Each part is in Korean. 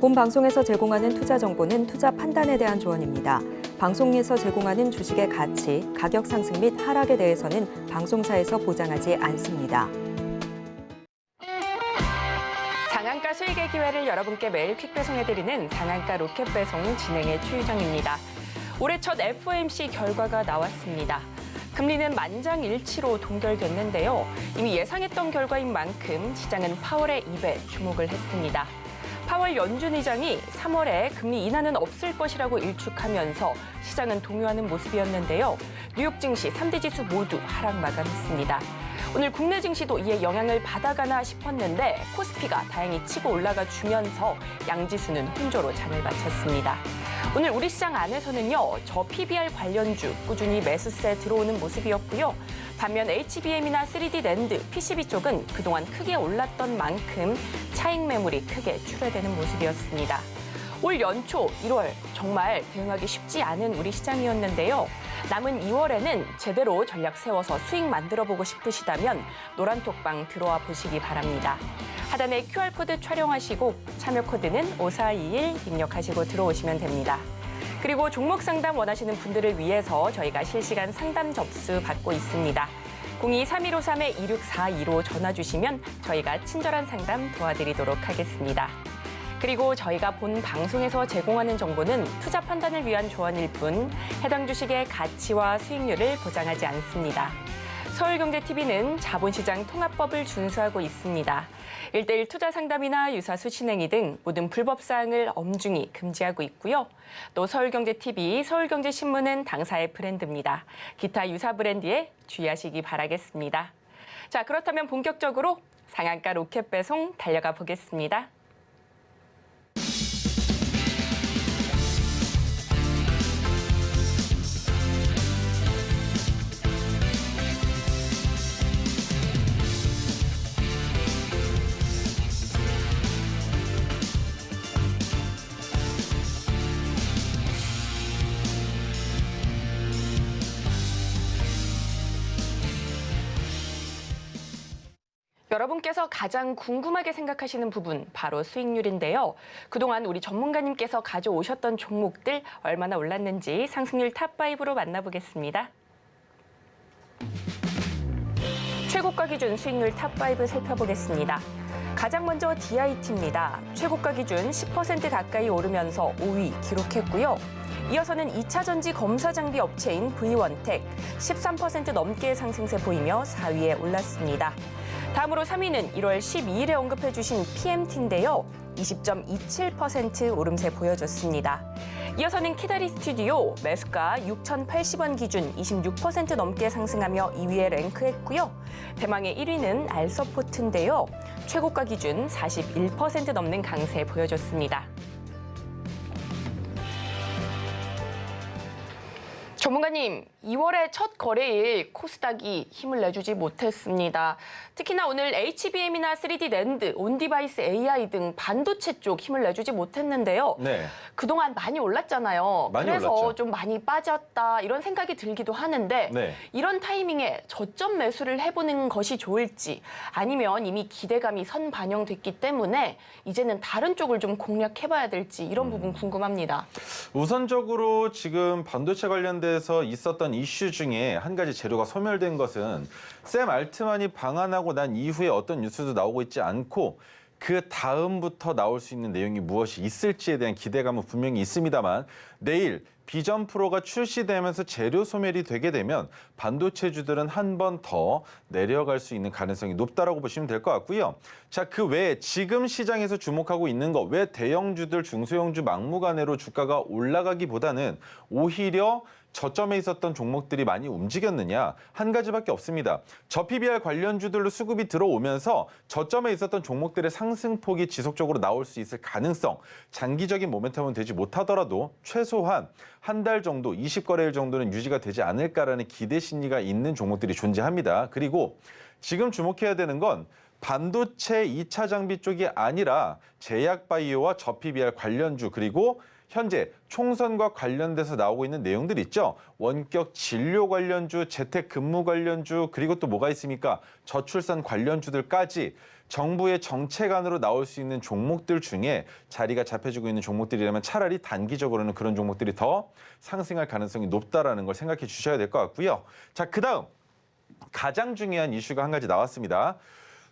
본 방송에서 제공하는 투자 정보는 투자 판단에 대한 조언입니다. 방송에서 제공하는 주식의 가치, 가격 상승 및 하락에 대해서는 방송사에서 보장하지 않습니다. 상한가 수익의 기회를 여러분께 매일 퀵 배송해드리는 상한가 로켓 배송 진행의 최유정입니다. 올해 첫 FOMC 결과가 나왔습니다. 금리는 만장일치로 동결됐는데요. 이미 예상했던 결과인 만큼 시장은 파월의 입에 주목을 했습니다. 파월 연준 의장이 3월에 금리 인하는 없을 것이라고 일축하면서 시장은 동요하는 모습이었는데요. 뉴욕 증시 3대 지수 모두 하락 마감했습니다. 오늘 국내 증시도 이에 영향을 받아가나 싶었는데 코스피가 다행히 치고 올라가 주면서 양지수는 혼조로 장을 마쳤습니다. 오늘 우리 시장 안에서는요, 저 PBR 관련주 꾸준히 매수세 들어오는 모습이었고요. 반면 HBM이나 3D 낸드, PCB 쪽은 그동안 크게 올랐던 만큼 차익 매물이 크게 출회되는 모습이었습니다. 올 연초 1월 정말 대응하기 쉽지 않은 우리 시장이었는데요. 남은 2월에는 제대로 전략 세워서 수익 만들어보고 싶으시다면 노란톡방 들어와 보시기 바랍니다. 하단에 QR코드 촬영하시고 참여 코드는 5421 입력하시고 들어오시면 됩니다. 그리고 종목 상담 원하시는 분들을 위해서 저희가 실시간 상담 접수 받고 있습니다. 02-3153-2642로 전화 주시면 저희가 친절한 상담 도와드리도록 하겠습니다. 그리고 저희가 본 방송에서 제공하는 정보는 투자 판단을 위한 조언일 뿐 해당 주식의 가치와 수익률을 보장하지 않습니다. 서울경제TV는 자본시장 통합법을 준수하고 있습니다. 1:1 투자 상담이나 유사수 진행이 등 모든 불법 사항을 엄중히 금지하고 있고요. 또 서울경제TV, 서울경제신문은 당사의 브랜드입니다. 기타 유사 브랜드에 주의하시기 바라겠습니다. 자, 그렇다면 본격적으로 상한가 로켓 배송 달려가 보겠습니다. 여러분께서 가장 궁금하게 생각하시는 부분, 바로 수익률인데요. 그동안 우리 전문가님께서 가져오셨던 종목들 얼마나 올랐는지 상승률 탑5로 만나보겠습니다. 최고가 기준 수익률 탑5 살펴보겠습니다. 가장 먼저 DIT입니다. 최고가 기준 10% 가까이 오르면서 5위 기록했고요. 이어서는 2차 전지 검사 장비 업체인 V원텍 13% 넘게 상승세 보이며 4위에 올랐습니다. 다음으로 3위는 1월 12일에 언급해 주신 PMT인데요. 20.27% 오름세 보여줬습니다. 이어서는 키다리 스튜디오 매수가 6,080원 기준 26% 넘게 상승하며 2위에 랭크했고요. 대망의 1위는 알서포트인데요. 최고가 기준 41% 넘는 강세 보여줬습니다. 전문가님, 2월의 첫 거래일 코스닥이 힘을 내주지 못했습니다. 특히나 오늘 HBM이나 3D 낸드, 온디바이스 AI 등 반도체 쪽 힘을 내주지 못했는데요. 네. 그동안 많이 올랐잖아요. 그래서 올랐죠. 좀 많이 빠졌다 이런 생각이 들기도 하는데 네. 이런 타이밍에 저점 매수를 해보는 것이 좋을지 아니면 이미 기대감이 선반영됐기 때문에 이제는 다른 쪽을 좀 공략해봐야 될지 이런 부분 궁금합니다. 우선적으로 지금 반도체 관련돼서 있었던 이슈 중에 한 가지 재료가 소멸된 것은 샘 알트만이 방한하고 난 이후에 어떤 뉴스도 나오고 있지 않고 그 다음부터 나올 수 있는 내용이 무엇이 있을지에 대한 기대감은 분명히 있습니다만 내일 비전 프로가 출시되면서 재료 소멸이 되게 되면 반도체주들은 한 번 더 내려갈 수 있는 가능성이 높다라고 보시면 될 것 같고요. 자, 그 외에 지금 시장에서 주목하고 있는 거 왜 대형주들, 중소형주 막무가내로 주가가 올라가기보다는 오히려 저점에 있었던 종목들이 많이 움직였느냐? 한 가지밖에 없습니다. 저 PBR 관련주들로 수급이 들어오면서 저점에 있었던 종목들의 상승폭이 지속적으로 나올 수 있을 가능성, 장기적인 모멘텀은 되지 못하더라도 최소한 한 달 정도, 20거래일 정도는 유지가 되지 않을까라는 기대 심리가 있는 종목들이 존재합니다. 그리고 지금 주목해야 되는 건 반도체 2차 장비 쪽이 아니라 제약바이오와 저 PBR 관련주 그리고 현재 총선과 관련돼서 나오고 있는 내용들 있죠. 원격 진료 관련주, 재택근무 관련주, 그리고 또 뭐가 있습니까? 저출산 관련주들까지 정부의 정책안으로 나올 수 있는 종목들 중에 자리가 잡혀지고 있는 종목들이라면 차라리 단기적으로는 그런 종목들이 더 상승할 가능성이 높다라는 걸 생각해 주셔야 될 것 같고요. 자, 그다음 가장 중요한 이슈가 한 가지 나왔습니다.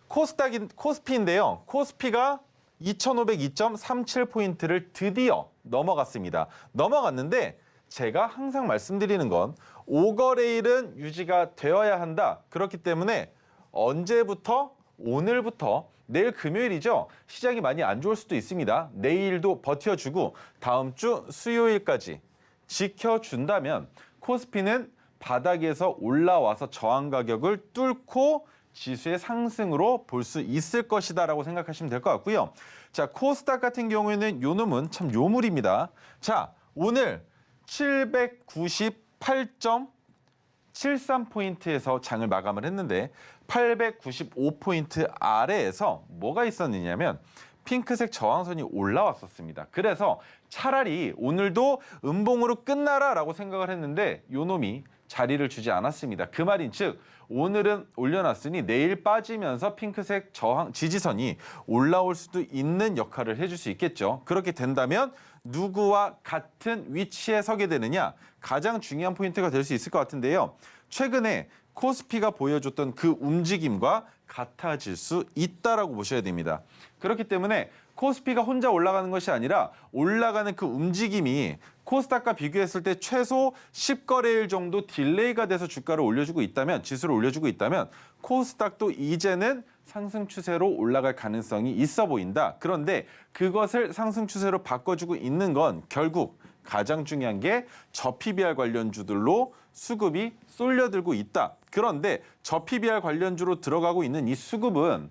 코스피인데요. 코스피가 2,502.37포인트를 드디어 넘어갔습니다. 넘어갔는데 제가 항상 말씀드리는 건 5거래일은 유지가 되어야 한다. 그렇기 때문에 언제부터? 오늘부터 내일 금요일이죠. 시장이 많이 안 좋을 수도 있습니다. 내일도 버텨주고 다음 주 수요일까지 지켜준다면 코스피는 바닥에서 올라와서 저항 가격을 뚫고 지수의 상승으로 볼 수 있을 것이다라고 생각하시면 될 것 같고요. 자, 코스닥 같은 경우에는 요 놈은 참 요물입니다. 자, 오늘 798.73포인트에서 장을 마감을 했는데 895포인트 아래에서 뭐가 있었느냐면 핑크색 저항선이 올라왔었습니다. 그래서 차라리 오늘도 음봉으로 끝나라라고 생각을 했는데 요 놈이 자리를 주지 않았습니다. 그 말인 즉 오늘은 올려놨으니 내일 빠지면서 핑크색 저항 지지선이 올라올 수도 있는 역할을 해줄 수 있겠죠. 그렇게 된다면 누구와 같은 위치에 서게 되느냐 가장 중요한 포인트가 될 수 있을 것 같은데요. 최근에 코스피가 보여줬던 그 움직임과 같아질 수 있다라고 보셔야 됩니다. 그렇기 때문에 코스피가 혼자 올라가는 것이 아니라 올라가는 그 움직임이 코스닥과 비교했을 때 최소 10거래일 정도 딜레이가 돼서 주가를 올려주고 있다면, 지수를 올려주고 있다면 코스닥도 이제는 상승 추세로 올라갈 가능성이 있어 보인다. 그런데 그것을 상승 추세로 바꿔주고 있는 건 결국 가장 중요한 게 저 PBR 관련주들로 수급이 쏠려들고 있다. 그런데 저 PBR 관련주로 들어가고 있는 이 수급은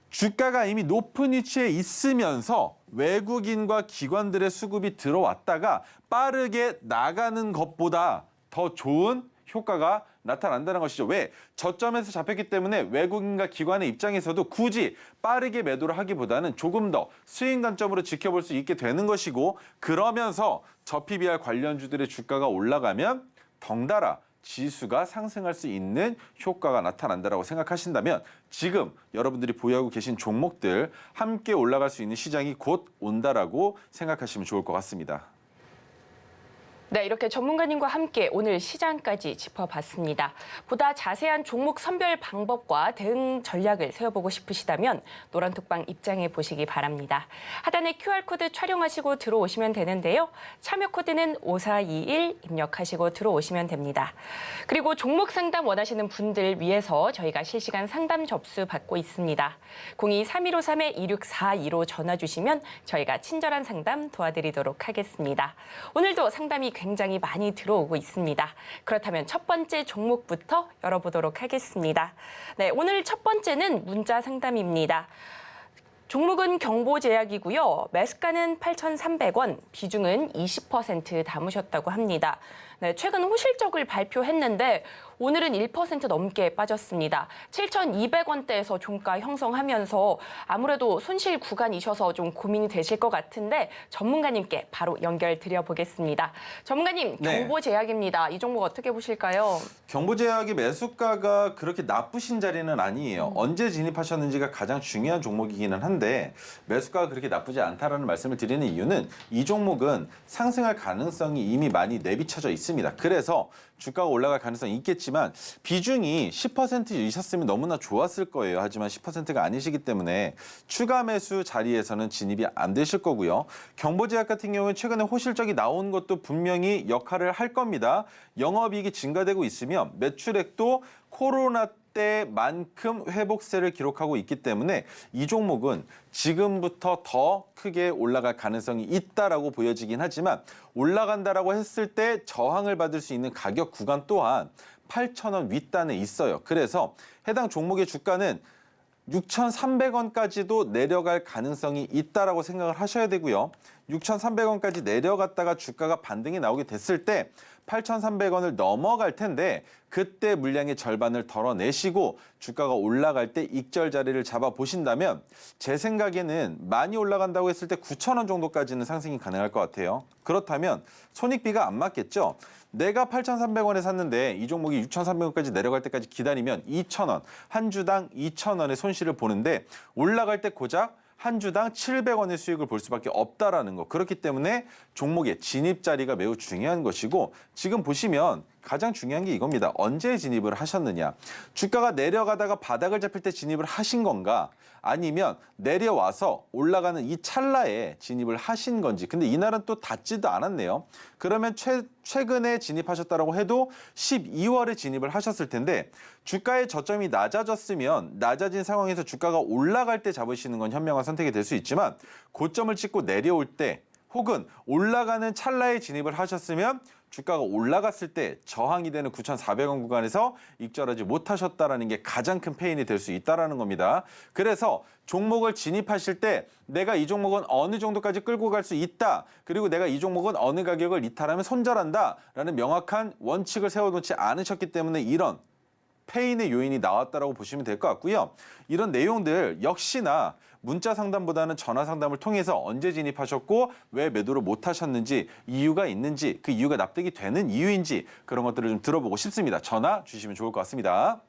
주가가 이미 높은 위치에 있으면서 외국인과 기관들의 수급이 들어왔다가 빠르게 나가는 것보다 더 좋은 효과가 나타난다는 것이죠. 왜? 저점에서 잡혔기 때문에 외국인과 기관의 입장에서도 굳이 빠르게 매도를 하기보다는 조금 더 수익 관점으로 지켜볼 수 있게 되는 것이고, 그러면서 저 PBR 관련주들의 주가가 올라가면 덩달아 지수가 상승할 수 있는 효과가 나타난다고 생각하신다면 지금 여러분들이 보유하고 계신 종목들 함께 올라갈 수 있는 시장이 곧 온다라고 생각하시면 좋을 것 같습니다. 네, 이렇게 전문가님과 함께 오늘 시장까지 짚어봤습니다. 보다 자세한 종목 선별 방법과 대응 전략을 세워보고 싶으시다면 노란톡방 입장해 보시기 바랍니다. 하단에 QR코드 촬영하시고 들어오시면 되는데요. 참여 코드는 5421 입력하시고 들어오시면 됩니다. 그리고 종목 상담 원하시는 분들 위해서 저희가 실시간 상담 접수 받고 있습니다. 02-3153-2642로 전화 주시면 저희가 친절한 상담 도와드리도록 하겠습니다. 오늘도 상담이 굉장히 많이 들어오고 있습니다. 그렇다면 첫 번째 종목부터 열어보도록 하겠습니다. 네, 오늘 첫 번째는 문자 상담입니다. 종목은 경보제약이고요. 매수가는 8,300원, 비중은 20% 담으셨다고 합니다. 네, 최근 호실적을 발표했는데 오늘은 1% 넘게 빠졌습니다. 7,200원대에서 종가 형성하면서 아무래도 손실 구간이셔서 좀 고민이 되실 것 같은데 전문가님께 바로 연결 드려보겠습니다. 전문가님, 경보제약입니다. 이 종목 어떻게 보실까요? 경보제약의 매수가가 그렇게 나쁘신 자리는 아니에요. 언제 진입하셨는지가 가장 중요한 종목이기는 한데 매수가가 그렇게 나쁘지 않다라는 말씀을 드리는 이유는 이 종목은 상승할 가능성이 이미 많이 내비쳐져 있습니다. 그래서 주가가 올라갈 가능성이 있겠지만 비중이 10%이셨으면 너무나 좋았을 거예요. 하지만 10%가 아니시기 때문에 추가 매수 자리에서는 진입이 안 되실 거고요. 경보제약 같은 경우는 최근에 호실적이 나온 것도 분명히 역할을 할 겁니다. 영업이익이 증가되고 있으며 매출액도 코로나 때만큼 회복세를 기록하고 있기 때문에 이 종목은 지금부터 더 크게 올라갈 가능성이 있다라고 보여지긴 하지만 올라간다라고 했을 때 저항을 받을 수 있는 가격 구간 또한 8,000원 윗단에 있어요. 그래서 해당 종목의 주가는 6,300원까지도 내려갈 가능성이 있다라고 생각을 하셔야 되고요. 6,300원까지 내려갔다가 주가가 반등이 나오게 됐을 때 8,300원을 넘어갈 텐데 그때 물량의 절반을 덜어내시고 주가가 올라갈 때 익절 자리를 잡아 보신다면 제 생각에는 많이 올라간다고 했을 때 9,000원 정도까지는 상승이 가능할 것 같아요. 그렇다면 손익비가 안 맞겠죠? 내가 8,300원에 샀는데 이 종목이 6,300원까지 내려갈 때까지 기다리면 2,000원, 한 주당 2,000원의 손실을 보는데 올라갈 때 고작 한 주당 700원의 수익을 볼 수밖에 없다라는 거. 그렇기 때문에 종목의 진입 자리가 매우 중요한 것이고 지금 보시면 가장 중요한 게 이겁니다. 언제 진입을 하셨느냐. 주가가 내려가다가 바닥을 잡힐 때 진입을 하신 건가? 아니면 내려와서 올라가는 이 찰나에 진입을 하신 건지. 근데 이날은 또 닿지도 않았네요. 그러면 최근에 진입하셨다고 해도 12월에 진입을 하셨을 텐데 주가의 저점이 낮아졌으면 낮아진 상황에서 주가가 올라갈 때 잡으시는 건 현명한 선택이 될 수 있지만 고점을 찍고 내려올 때 혹은 올라가는 찰나에 진입을 하셨으면 주가가 올라갔을 때 저항이 되는 9,400원 구간에서 익절하지 못하셨다는 게 가장 큰 페인이 될 수 있다는 겁니다. 그래서 종목을 진입하실 때 내가 이 종목은 어느 정도까지 끌고 갈 수 있다. 그리고 내가 이 종목은 어느 가격을 이탈하면 손절한다라는 명확한 원칙을 세워놓지 않으셨기 때문에 이런 페인의 요인이 나왔다라고 보시면 될 것 같고요. 이런 내용들 역시나 문자 상담보다는 전화 상담을 통해서 언제 진입하셨고 왜 매도를 못 하셨는지 이유가 있는지 그 이유가 납득이 되는 이유인지 그런 것들을 좀 들어보고 싶습니다. 전화 주시면 좋을 것 같습니다.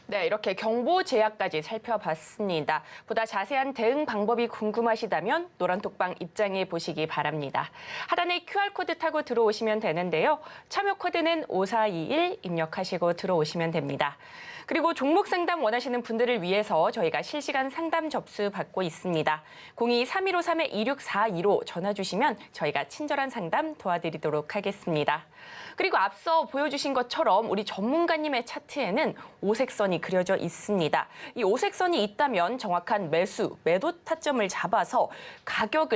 네, 이렇게 경보 제약까지 살펴봤습니다. 보다 자세한 대응 방법이 궁금하시다면 노란톡방 입장해 보시기 바랍니다. 하단에 QR코드 타고 들어오시면 되는데요. 참여 코드는 5421 입력하시고 들어오시면 됩니다. 그리고 종목 상담 원하시는 분들을 위해서 저희가 실시간 상담 접수 받고 있습니다. 02-3153-2642로 전화 주시면 저희가 친절한 상담 도와드리도록 하겠습니다. 그리고 앞서 보여주신 것처럼 우리 전문가님의 차트에는 오색선이 그려져 있습니다. 이 오색선이 있다면 정확한 매도 타점을 잡아서 가격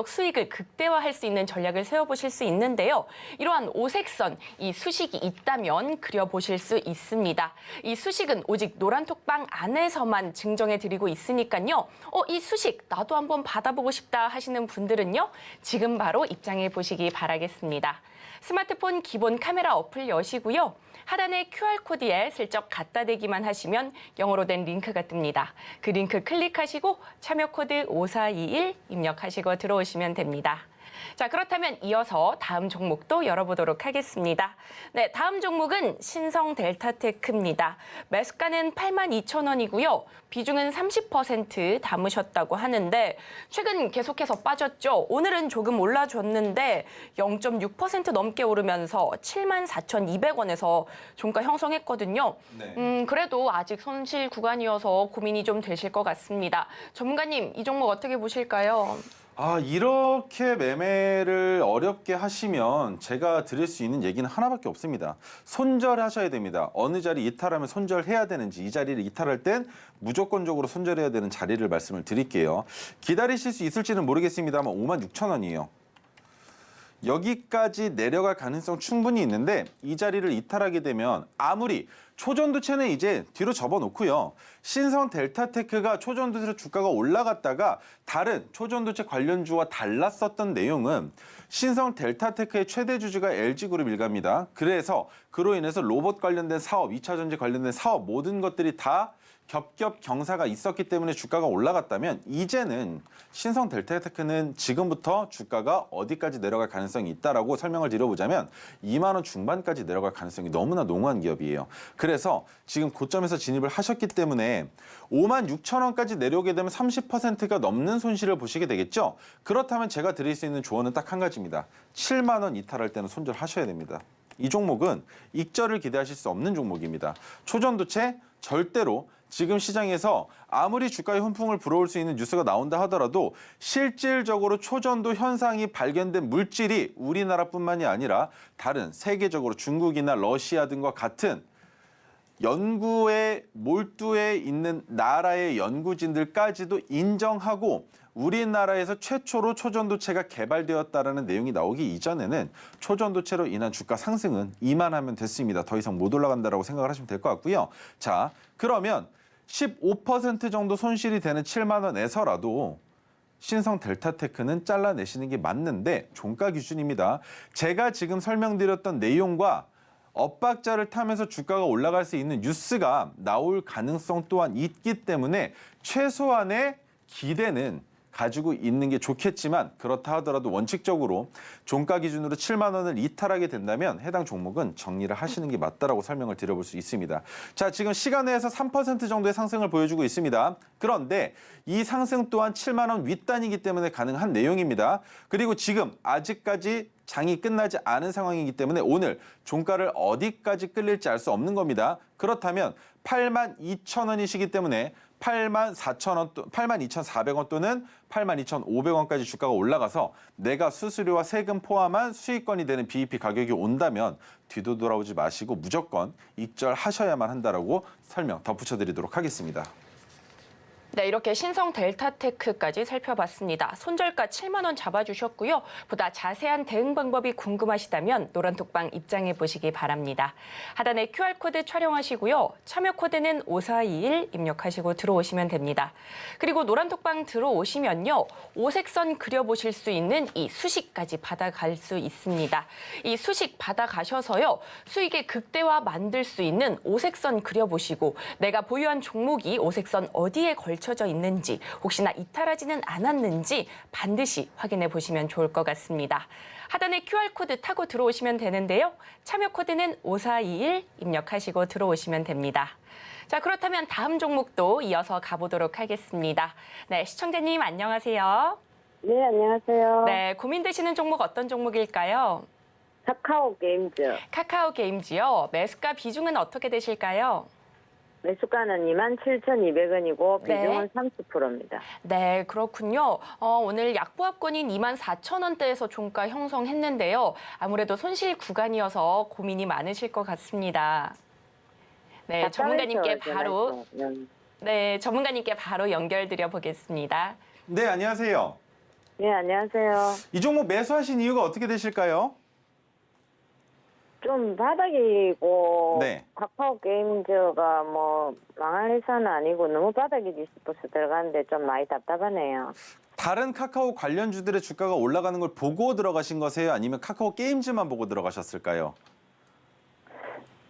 수익을 극대화할 수 있는 전략을 세워보실 수 있는데요. 이러한 오색선, 이 수식이 있다면 그려보실 수 있습니다. 이 수식은 오직 노란톡방 안에서만 증정해드리고 있으니까요. 이 수식 나도 한번 받아보고 싶다 하시는 분들은요. 지금 바로 입장해 보시기 바라겠습니다. 스마트폰 기본 카메라 어플 여시고요. 하단의 QR코드에 슬쩍 갖다 대기만 하시면 영어로 된 링크가 뜹니다. 그 링크 클릭하시고 참여 코드 5421 입력하시고 들어오시면 됩니다. 자, 그렇다면 이어서 다음 종목도 열어보도록 하겠습니다. 네, 다음 종목은 신성 델타테크입니다. 매수가는 82,000원이고요. 비중은 30% 담으셨다고 하는데 최근 계속해서 빠졌죠. 오늘은 조금 올라줬는데 0.6% 넘게 오르면서 74,200원에서 종가 형성했거든요. 네. 그래도 아직 손실 구간이어서 고민이 좀 되실 것 같습니다. 전문가님, 이 종목 어떻게 보실까요? 이렇게 매매를 어렵게 하시면 제가 드릴 수 있는 얘기는 하나밖에 없습니다. 손절하셔야 됩니다. 어느 자리 이탈하면 손절해야 되는지 이 자리를 이탈할 땐 무조건적으로 손절해야 되는 자리를 말씀을 드릴게요. 기다리실 수 있을지는 모르겠습니다만 56,000원이에요. 여기까지 내려갈 가능성 충분히 있는데 이 자리를 이탈하게 되면 아무리 초전도체는 이제 뒤로 접어놓고요. 신성 델타테크가 초전도체 주가가 올라갔다가 다른 초전도체 관련주와 달랐었던 내용은 신성 델타테크의 최대 주주가 LG그룹 일가입니다. 그래서 그로 인해서 로봇 관련된 사업, 2차 전지 관련된 사업 모든 것들이 다 겹겹 경사가 있었기 때문에 주가가 올라갔다면 이제는 신성 델타테크는 지금부터 주가가 어디까지 내려갈 가능성이 있다라고 설명을 드려보자면 2만 원 중반까지 내려갈 가능성이 너무나 농후한 기업이에요. 그래서 지금 고점에서 진입을 하셨기 때문에 56,000원까지 내려오게 되면 30%가 넘는 손실을 보시게 되겠죠. 그렇다면 제가 드릴 수 있는 조언은 딱 한 가지입니다. 7만 원 이탈할 때는 손절하셔야 됩니다. 이 종목은 익절을 기대하실 수 없는 종목입니다. 초전도체 절대로 지금 시장에서 아무리 주가의 훈풍을 불어올 수 있는 뉴스가 나온다 하더라도 실질적으로 초전도 현상이 발견된 물질이 우리나라뿐만이 아니라 다른 세계적으로 중국이나 러시아 등과 같은 연구에 몰두해 있는 나라의 연구진들까지도 인정하고 우리나라에서 최초로 초전도체가 개발되었다라는 내용이 나오기 이전에는 초전도체로 인한 주가 상승은 이만하면 됐습니다. 더 이상 못 올라간다라고 생각을 하시면 될 것 같고요. 자, 그러면 15% 정도 손실이 되는 7만 원에서라도 신성 델타테크는 잘라내시는 게 맞는데 종가 기준입니다. 제가 지금 설명드렸던 내용과 엇박자를 타면서 주가가 올라갈 수 있는 뉴스가 나올 가능성 또한 있기 때문에 최소한의 기대는 가지고 있는 게 좋겠지만 그렇다 하더라도 원칙적으로 종가 기준으로 7만 원을 이탈하게 된다면 해당 종목은 정리를 하시는 게 맞다라고 설명을 드려볼 수 있습니다. 자, 지금 시간 내에서 3% 정도의 상승을 보여주고 있습니다. 그런데 이 상승 또한 7만 원 윗단이기 때문에 가능한 내용입니다. 그리고 지금 아직까지 장이 끝나지 않은 상황이기 때문에 오늘 종가를 어디까지 끌릴지 알 수 없는 겁니다. 그렇다면 82,000원이시기 때문에 84,000원, 82,400원 또는 82,500원까지 주가가 올라가서 내가 수수료와 세금 포함한 수익권이 되는 BEP 가격이 온다면 뒤도 돌아오지 마시고 무조건 입절하셔야만 한다라고 설명 덧붙여드리도록 하겠습니다. 네, 이렇게 신성 델타테크까지 살펴봤습니다. 손절가 7만 원 잡아주셨고요. 보다 자세한 대응 방법이 궁금하시다면 노란톡방 입장해 보시기 바랍니다. 하단에 QR코드 촬영하시고요. 참여 코드는 5421 입력하시고 들어오시면 됩니다. 그리고 노란톡방 들어오시면요. 오색선 그려보실 수 있는 이 수식까지 받아갈 수 있습니다. 이 수식 받아가셔서요. 수익의 극대화 만들 수 있는 오색선 그려보시고 내가 보유한 종목이 오색선 어디에 걸쳐져 있는지 혹시나 이탈하지는 않았는지 반드시 확인해 보시면 좋을 것 같습니다. 하단에 QR코드 타고 들어오시면 되는데요. 참여 코드는 5421 입력하시고 들어오시면 됩니다. 자, 그렇다면 다음 종목도 이어서 가보도록 하겠습니다. 네, 시청자님 안녕하세요. 네, 안녕하세요. 네, 고민되시는 종목 어떤 종목일까요? 카카오 게임즈. 카카오 게임즈요. 매수가 비중은 어떻게 되실까요? 매수가는 27,200원이고 네. 비중은 30%입니다. 네, 그렇군요. 오늘 약보합권인 24,000원대에서 종가 형성했는데요. 아무래도 손실 구간이어서 고민이 많으실 것 같습니다. 네, 전문가님께 바로 전문가님께 바로 연결드려 보겠습니다. 네, 안녕하세요. 네, 안녕하세요. 이 종목 매수하신 이유가 어떻게 되실까요? 좀 바닥이고 네. 카카오 게임즈가 뭐 망할 회사는 아니고 너무 바닥이지 싶어서 들어갔는데 좀 많이 답답하네요. 다른 카카오 관련주들의 주가가 올라가는 걸 보고 들어가신 거세요? 아니면 카카오 게임즈만 보고 들어가셨을까요?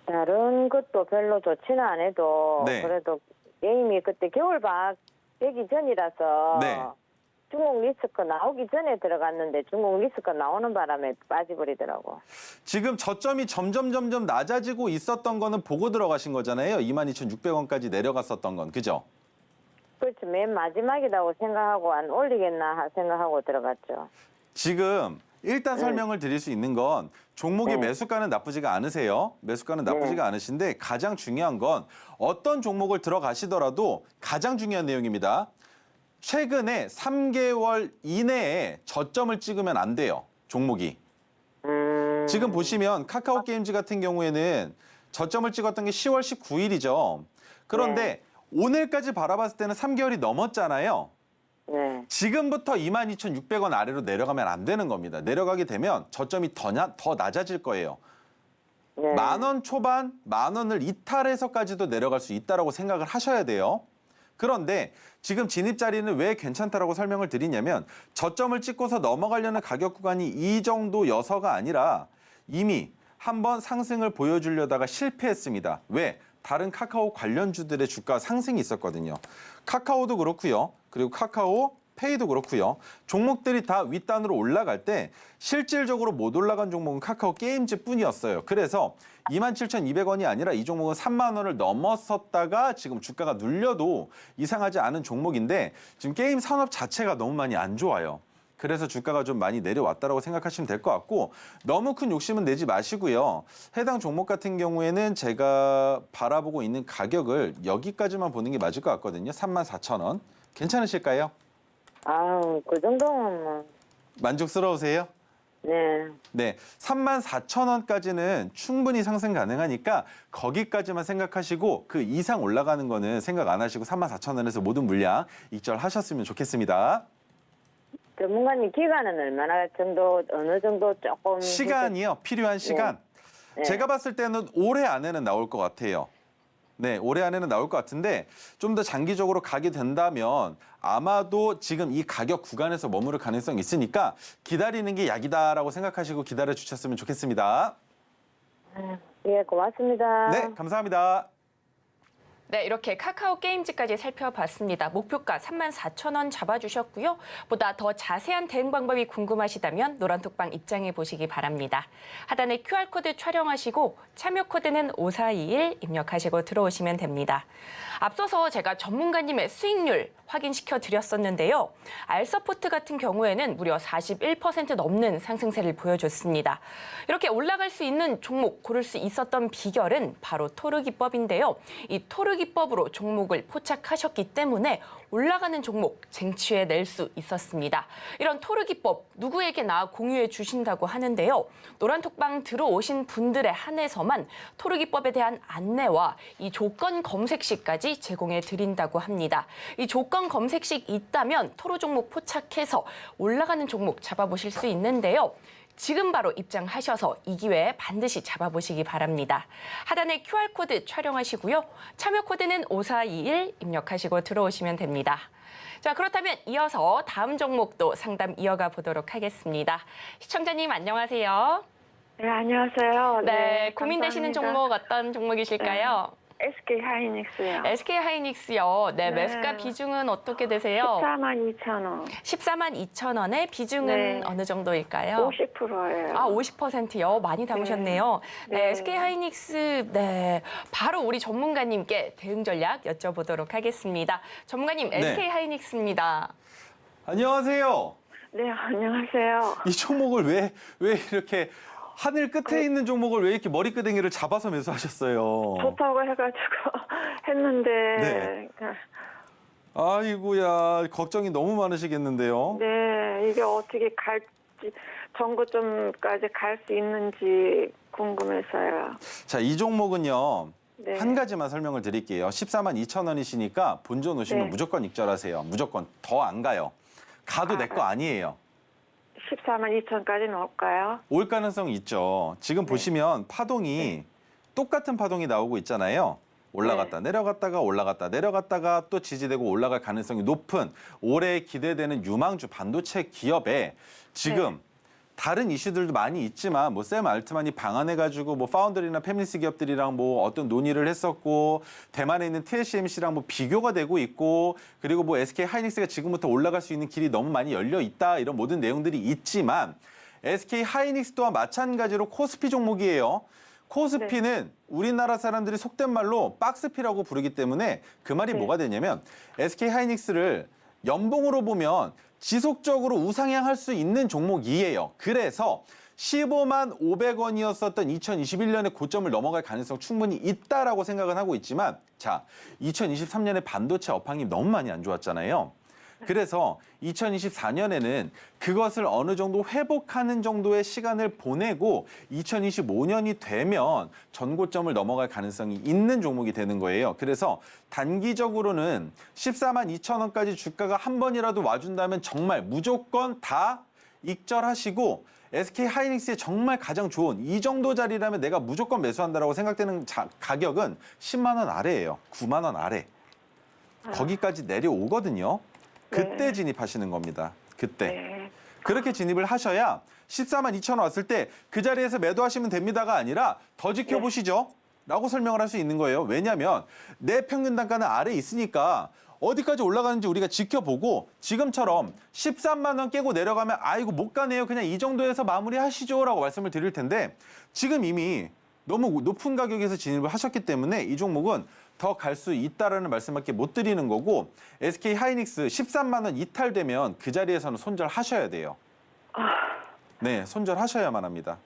다른 것도 별로 좋지는 않아도 네. 그래도 게임이 그때 겨울방학 되기 전이라서 네. 중국 리스크 나오기 전에 들어갔는데 중국 리스크 나오는 바람에 빠져버리더라고. 지금 저점이 점점 낮아지고 있었던 거는 보고 들어가신 거잖아요. 22,600원까지 내려갔었던 건. 그죠? 그렇지. 맨 마지막이라고 생각하고 안 올리겠나 생각하고 들어갔죠. 지금 일단 설명을 드릴 수 있는 건 종목의 네. 매수가는 나쁘지가 않으세요. 매수가는 나쁘지가 않으신데 가장 중요한 건 어떤 종목을 들어가시더라도 가장 중요한 내용입니다. 최근에 3개월 이내에 저점을 찍으면 안 돼요. 종목이. 지금 보시면 카카오 게임즈 같은 경우에는 저점을 찍었던 게 10월 19일이죠. 그런데 오늘까지 바라봤을 때는 3개월이 넘었잖아요. 네. 지금부터 22,600원 아래로 내려가면 안 되는 겁니다. 내려가게 되면 저점이 더 낮아질 거예요. 네. 10,000원 초반, 10,000원을 이탈해서까지도 내려갈 수 있다고 생각을 하셔야 돼요. 그런데 지금 진입 자리는 왜 괜찮다라고 설명을 드리냐면 저점을 찍고서 넘어가려는 가격 구간이 이 정도여서가 아니라 이미 한번 상승을 보여주려다가 실패했습니다. 왜? 다른 카카오 관련주들의 주가 상승이 있었거든요. 카카오도 그렇고요. 그리고 카카오 페이도 그렇고요. 종목들이 다 윗단으로 올라갈 때 실질적으로 못 올라간 종목은 카카오 게임즈 뿐이었어요. 그래서 27,200원이 아니라 이 종목은 3만 원을 넘었었다가 지금 주가가 눌려도 이상하지 않은 종목인데 지금 게임 산업 자체가 너무 많이 안 좋아요. 그래서 주가가 좀 많이 내려왔다라고 생각하시면 될 것 같고 너무 큰 욕심은 내지 마시고요. 해당 종목 같은 경우에는 제가 바라보고 있는 가격을 여기까지만 보는 게 맞을 것 같거든요. 34,000원. 괜찮으실까요? 아우, 그 정도면 뭐. 만족스러우세요? 네. 네, 34,000원까지는 충분히 상승 가능하니까 거기까지만 생각하시고 그 이상 올라가는 거는 생각 안 하시고 34,000원에서 모든 물량 익절하셨으면 좋겠습니다. 전문가님 기간은 얼마나 정도 어느 정도 조금 시간이요, 필요한 시간. 네. 제가 봤을 때는 올해 안에는 나올 것 같아요. 네, 올해 안에는 나올 것 같은데 좀 더 장기적으로 가게 된다면 아마도 지금 이 가격 구간에서 머무를 가능성이 있으니까 기다리는 게 약이다라고 생각하시고 기다려 주셨으면 좋겠습니다. 예, 고맙습니다. 네, 감사합니다. 네, 이렇게 카카오 게임즈까지 살펴봤습니다. 목표가 34,000원 잡아주셨고요. 보다 더 자세한 대응 방법이 궁금하시다면 노란톡방 입장해 보시기 바랍니다. 하단에 QR코드 촬영하시고 참여 코드는 5421 입력하시고 들어오시면 됩니다. 앞서서 제가 전문가님의 수익률 확인시켜 드렸었는데요. 알서포트 같은 경우에는 무려 41% 넘는 상승세를 보여줬습니다. 이렇게 올라갈 수 있는 종목 고를 수 있었던 비결은 바로 토르기법인데요. 이 토르기법으로 종목을 포착하셨기 때문에 올라가는 종목 쟁취해낼 수 있었습니다. 이런 토르기법 누구에게나 공유해 주신다고 하는데요. 노란톡방 들어오신 분들에 한해서만 토르기법에 대한 안내와 이 조건 검색시까지 제공해 드린다고 합니다. 이 조건 검색식 있다면 토르 종목 포착해서 올라가는 종목 잡아보실 수 있는데요. 지금 바로 입장하셔서 이 기회에 반드시 잡아보시기 바랍니다. 하단에 QR코드 촬영하시고요. 참여 코드는 5421 입력하시고 들어오시면 됩니다. 자, 그렇다면 이어서 다음 종목도 상담 이어가 보도록 하겠습니다. 시청자님 안녕하세요. 네, 안녕하세요. 네, 고민되시는 감사합니다. 종목 어떤 종목이실까요? SK 하이닉스요. SK 하이닉스요. 네, 네. 매수가 비중은 어떻게 되세요? 142,000원. 142,000원의 비중은 네. 어느 정도일까요? 50%예요. 아, 50%요. 많이 담으셨네요. 네, 네. SK 하이닉스, 네. 바로 우리 전문가님께 대응 전략 여쭤보도록 하겠습니다. 전문가님, 네. SK 하이닉스입니다. 안녕하세요. 네, 안녕하세요. 이 종목을 왜 이렇게 하늘 끝에 있는 종목을 왜 이렇게 머리끄댕이를 잡아서 매수하셨어요? 좋다고 해가지고 했는데. 네. 아이고야, 걱정이 너무 많으시겠는데요. 네, 이게 어떻게 갈지, 전고점까지 갈 수 있는지 궁금해서요. 자, 이 종목은요. 네. 한 가지만 설명을 드릴게요. 142,000원이시니까 본전 오시면 네. 무조건 익절하세요. 무조건 더 안 가요. 가도 내 거 아니에요. 142,000원까지 넣을까요? 올 가능성이 있죠. 지금 보시면 파동이 똑같은 파동이 나오고 있잖아요. 올라갔다 내려갔다가 올라갔다 내려갔다가 또 지지되고 올라갈 가능성이 높은 올해 기대되는 유망주 반도체 기업에 지금 다른 이슈들도 많이 있지만 뭐 샘 알트만이 방한해가지고 뭐 파운드리나 페미니스 기업들이랑 뭐 어떤 논의를 했었고 대만에 있는 TSMC랑 뭐 비교가 되고 있고 그리고 뭐 SK 하이닉스가 지금부터 올라갈 수 있는 길이 너무 많이 열려 있다 이런 모든 내용들이 있지만 SK 하이닉스 또한 마찬가지로 코스피 종목이에요. 코스피는 우리나라 사람들이 속된 말로 박스피라고 부르기 때문에 그 말이 뭐가 되냐면 SK 하이닉스를 연봉으로 보면 지속적으로 우상향할 수 있는 종목이에요. 그래서 15만 500원이었었던 2021년의 고점을 넘어갈 가능성 충분히 있다라고 생각은 하고 있지만 자, 2023년에 반도체 업황이 너무 많이 안 좋았잖아요. 그래서 2024년에는 그것을 어느 정도 회복하는 정도의 시간을 보내고 2025년이 되면 전고점을 넘어갈 가능성이 있는 종목이 되는 거예요. 그래서 단기적으로는 14만 2천 원까지 주가가 한 번이라도 와준다면 정말 무조건 다 익절하시고 SK 하이닉스의 정말 가장 좋은 이 정도 자리라면 내가 무조건 매수한다라고 생각되는 가격은 10만 원 아래예요. 9만 원 아래. 거기까지 내려오거든요. 그때 진입하시는 겁니다. 그때. 네. 그렇게 진입을 하셔야 14만 2천 원 왔을 때 그 자리에서 매도하시면 됩니다가 아니라 더 지켜보시죠. 라고 설명을 할 수 있는 거예요. 왜냐하면 내 평균 단가는 아래에 있으니까 어디까지 올라가는지 우리가 지켜보고 지금처럼 13만 원 깨고 내려가면 아이고 못 가네요. 그냥 이 정도에서 마무리하시죠. 라고 말씀을 드릴 텐데 지금 이미 너무 높은 가격에서 진입을 하셨기 때문에 이 종목은 더 갈 수 있다라는 말씀밖에 못 드리는 거고 SK 하이닉스 13만 원 이탈되면 그 자리에서는 손절하셔야 돼요. 네, 손절하셔야만 합니다.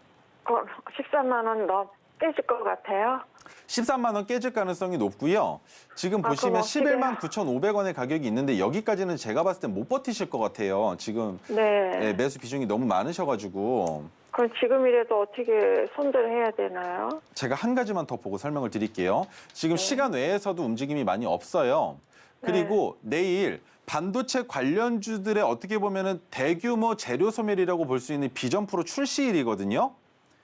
13만 원 깨질 것 같아요. 13만 원 깨질 가능성이 높고요. 지금 보시면 그럼 어떻게 11만 9,500원의 가격이 있는데 여기까지는 제가 봤을 땐 못 버티실 것 같아요. 지금 네. 매수 비중이 너무 많으셔가지고. 그럼 지금이라도 어떻게 손절해야 되나요? 제가 한 가지만 더 보고 설명을 드릴게요. 지금 시간 외에서도 움직임이 많이 없어요. 그리고 내일 반도체 관련주들의 어떻게 보면은 대규모 재료 소멸이라고 볼 수 있는 비전 프로 출시일이거든요.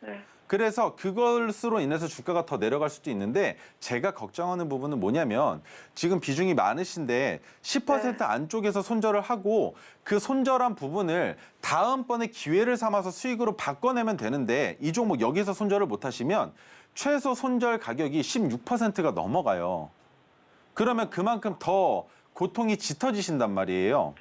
네. 그래서 그것으로 인해서 주가가 더 내려갈 수도 있는데 제가 걱정하는 부분은 뭐냐면 지금 비중이 많으신데 10% 안쪽에서 손절을 하고 그 손절한 부분을 다음번에 기회를 삼아서 수익으로 바꿔내면 되는데 이 종목 여기서 손절을 못 하시면 최소 손절 가격이 16%가 넘어가요. 그러면 그만큼 더 고통이 짙어지신단 말이에요.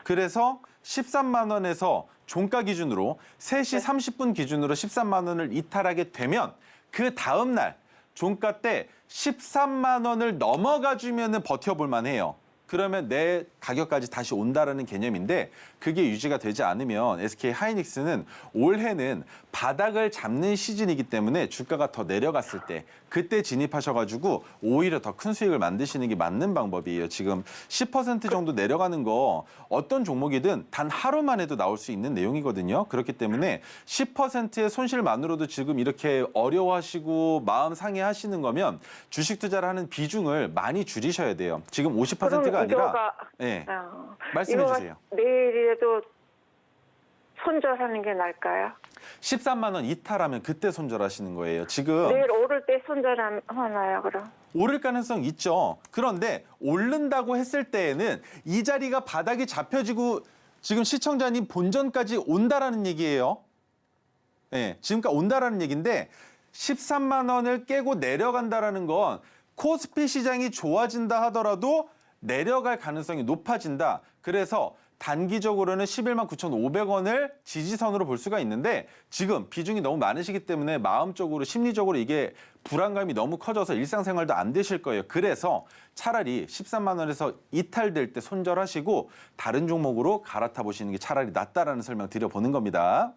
그래서 13만 원에서 종가 기준으로 3시 30분 기준으로 13만 원을 이탈하게 되면 그 다음 날 종가 때 13만 원을 넘어가 주면은 버텨볼 만해요. 그러면 내 가격까지 다시 온다라는 개념인데 그게 유지가 되지 않으면 SK 하이닉스는 올해는 바닥을 잡는 시즌이기 때문에 주가가 더 내려갔을 때 그때 진입하셔가지고 오히려 더 큰 수익을 만드시는 게 맞는 방법이에요. 지금 10% 정도 내려가는 거 어떤 종목이든 단 하루만 해도 나올 수 있는 내용이거든요. 그렇기 때문에 10%의 손실만으로도 지금 이렇게 어려워하시고 마음 상해하시는 거면 주식 투자를 하는 비중을 많이 줄이셔야 돼요. 지금 50%가 아니라 네. 말씀해 주세요. 내일이라도 손절하는 게 나을까요? 13만 원 이탈하면 그때 손절하시는 거예요. 지금 내일 오를 때 손절하나요, 그럼? 오를 가능성 있죠. 그런데 오른다고 했을 때에는 이 자리가 바닥이 잡혀지고 지금 시청자님 본전까지 온다라는 얘기예요. 네, 지금까지 온다라는 얘기인데 13만 원을 깨고 내려간다라는 건 코스피 시장이 좋아진다 하더라도 내려갈 가능성이 높아진다. 그래서 단기적으로는 11만 9,500원을 지지선으로 볼 수가 있는데 지금 비중이 너무 많으시기 때문에 마음적으로 심리적으로 이게 불안감이 너무 커져서 일상생활도 안 되실 거예요. 그래서 차라리 13만 원에서 이탈될 때 손절하시고 다른 종목으로 갈아타 보시는 게 차라리 낫다라는 설명 드려보는 겁니다.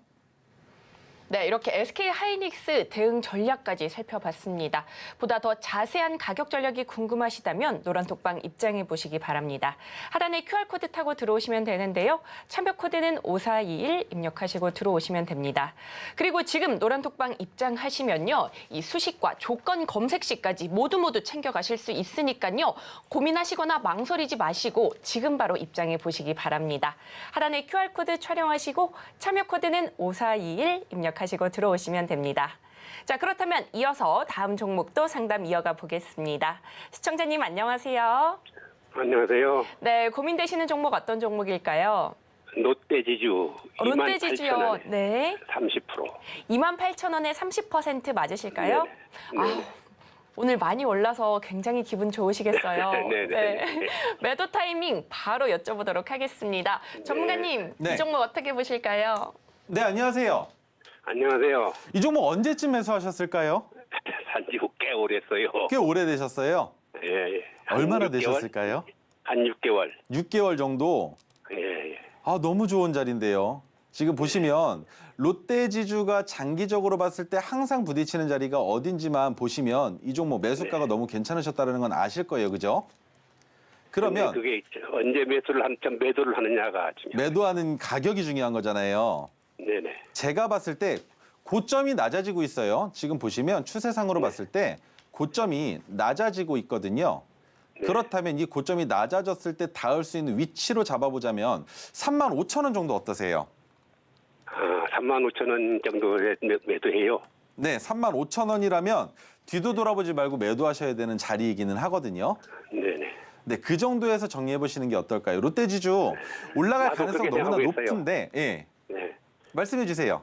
네, 이렇게 SK 하이닉스 대응 전략까지 살펴봤습니다. 보다 더 자세한 가격 전략이 궁금하시다면 노란톡방 입장해 보시기 바랍니다. 하단에 QR코드 타고 들어오시면 되는데요. 참여 코드는 5421 입력하시고 들어오시면 됩니다. 그리고 지금 노란톡방 입장하시면요. 이 수식과 조건 검색시까지 모두 챙겨가실 수 있으니까요. 고민하시거나 망설이지 마시고 지금 바로 입장해 보시기 바랍니다. 하단에 QR코드 촬영하시고 참여 코드는 5421 입력하시고 들어오시면 됩니다. 자, 그렇다면 이어서 다음 종목도 상담 이어가 보겠습니다. 시청자님 안녕하세요. 안녕하세요. 네, 고민되시는 종목 어떤 종목일까요? 롯데지주. 롯데지주요. 네. 30%. 28,000원에 30% 맞으실까요? 네네. 네. 오늘 많이 올라서 굉장히 기분 좋으시겠어요. 네네. 네. 매도 타이밍 바로 여쭤보도록 하겠습니다. 전문가님, 네. 이 종목 어떻게 보실까요? 네, 안녕하세요. 안녕하세요. 이 종목 언제쯤 매수하셨을까요? 산지 꽤 오래했어요. 꽤 오래되셨어요. 예. 한 얼마나 6개월? 되셨을까요? 한 6개월. 6개월 정도. 예. 아, 너무 좋은 자리인데요. 지금 보시면 롯데지주가 장기적으로 봤을 때 항상 부딪히는 자리가 어딘지만 보시면 이 종목 매수가가 너무 괜찮으셨다는 건 아실 거예요. 그죠? 그러면 그게 있죠. 언제 매도를 하느냐가 중요해요. 매도하는 가격이 중요한 거잖아요. 네네. 제가 봤을 때 고점이 낮아지고 있어요. 지금 보시면 추세상으로 봤을 때 고점이 낮아지고 있거든요. 그렇다면 이 고점이 낮아졌을 때 닿을 수 있는 위치로 잡아보자면 35,000원 정도 어떠세요? 35,000원 정도에 매도해요. 네, 35,000원이라면 뒤도 돌아보지 말고 매도하셔야 되는 자리이기는 하거든요. 네네. 네, 그 정도에서 정리해 보시는 게 어떨까요? 롯데지주 올라갈 나도 가능성 그렇게 너무나 생각하고 있어요. 높은데, 예, 네. 말씀해 주세요.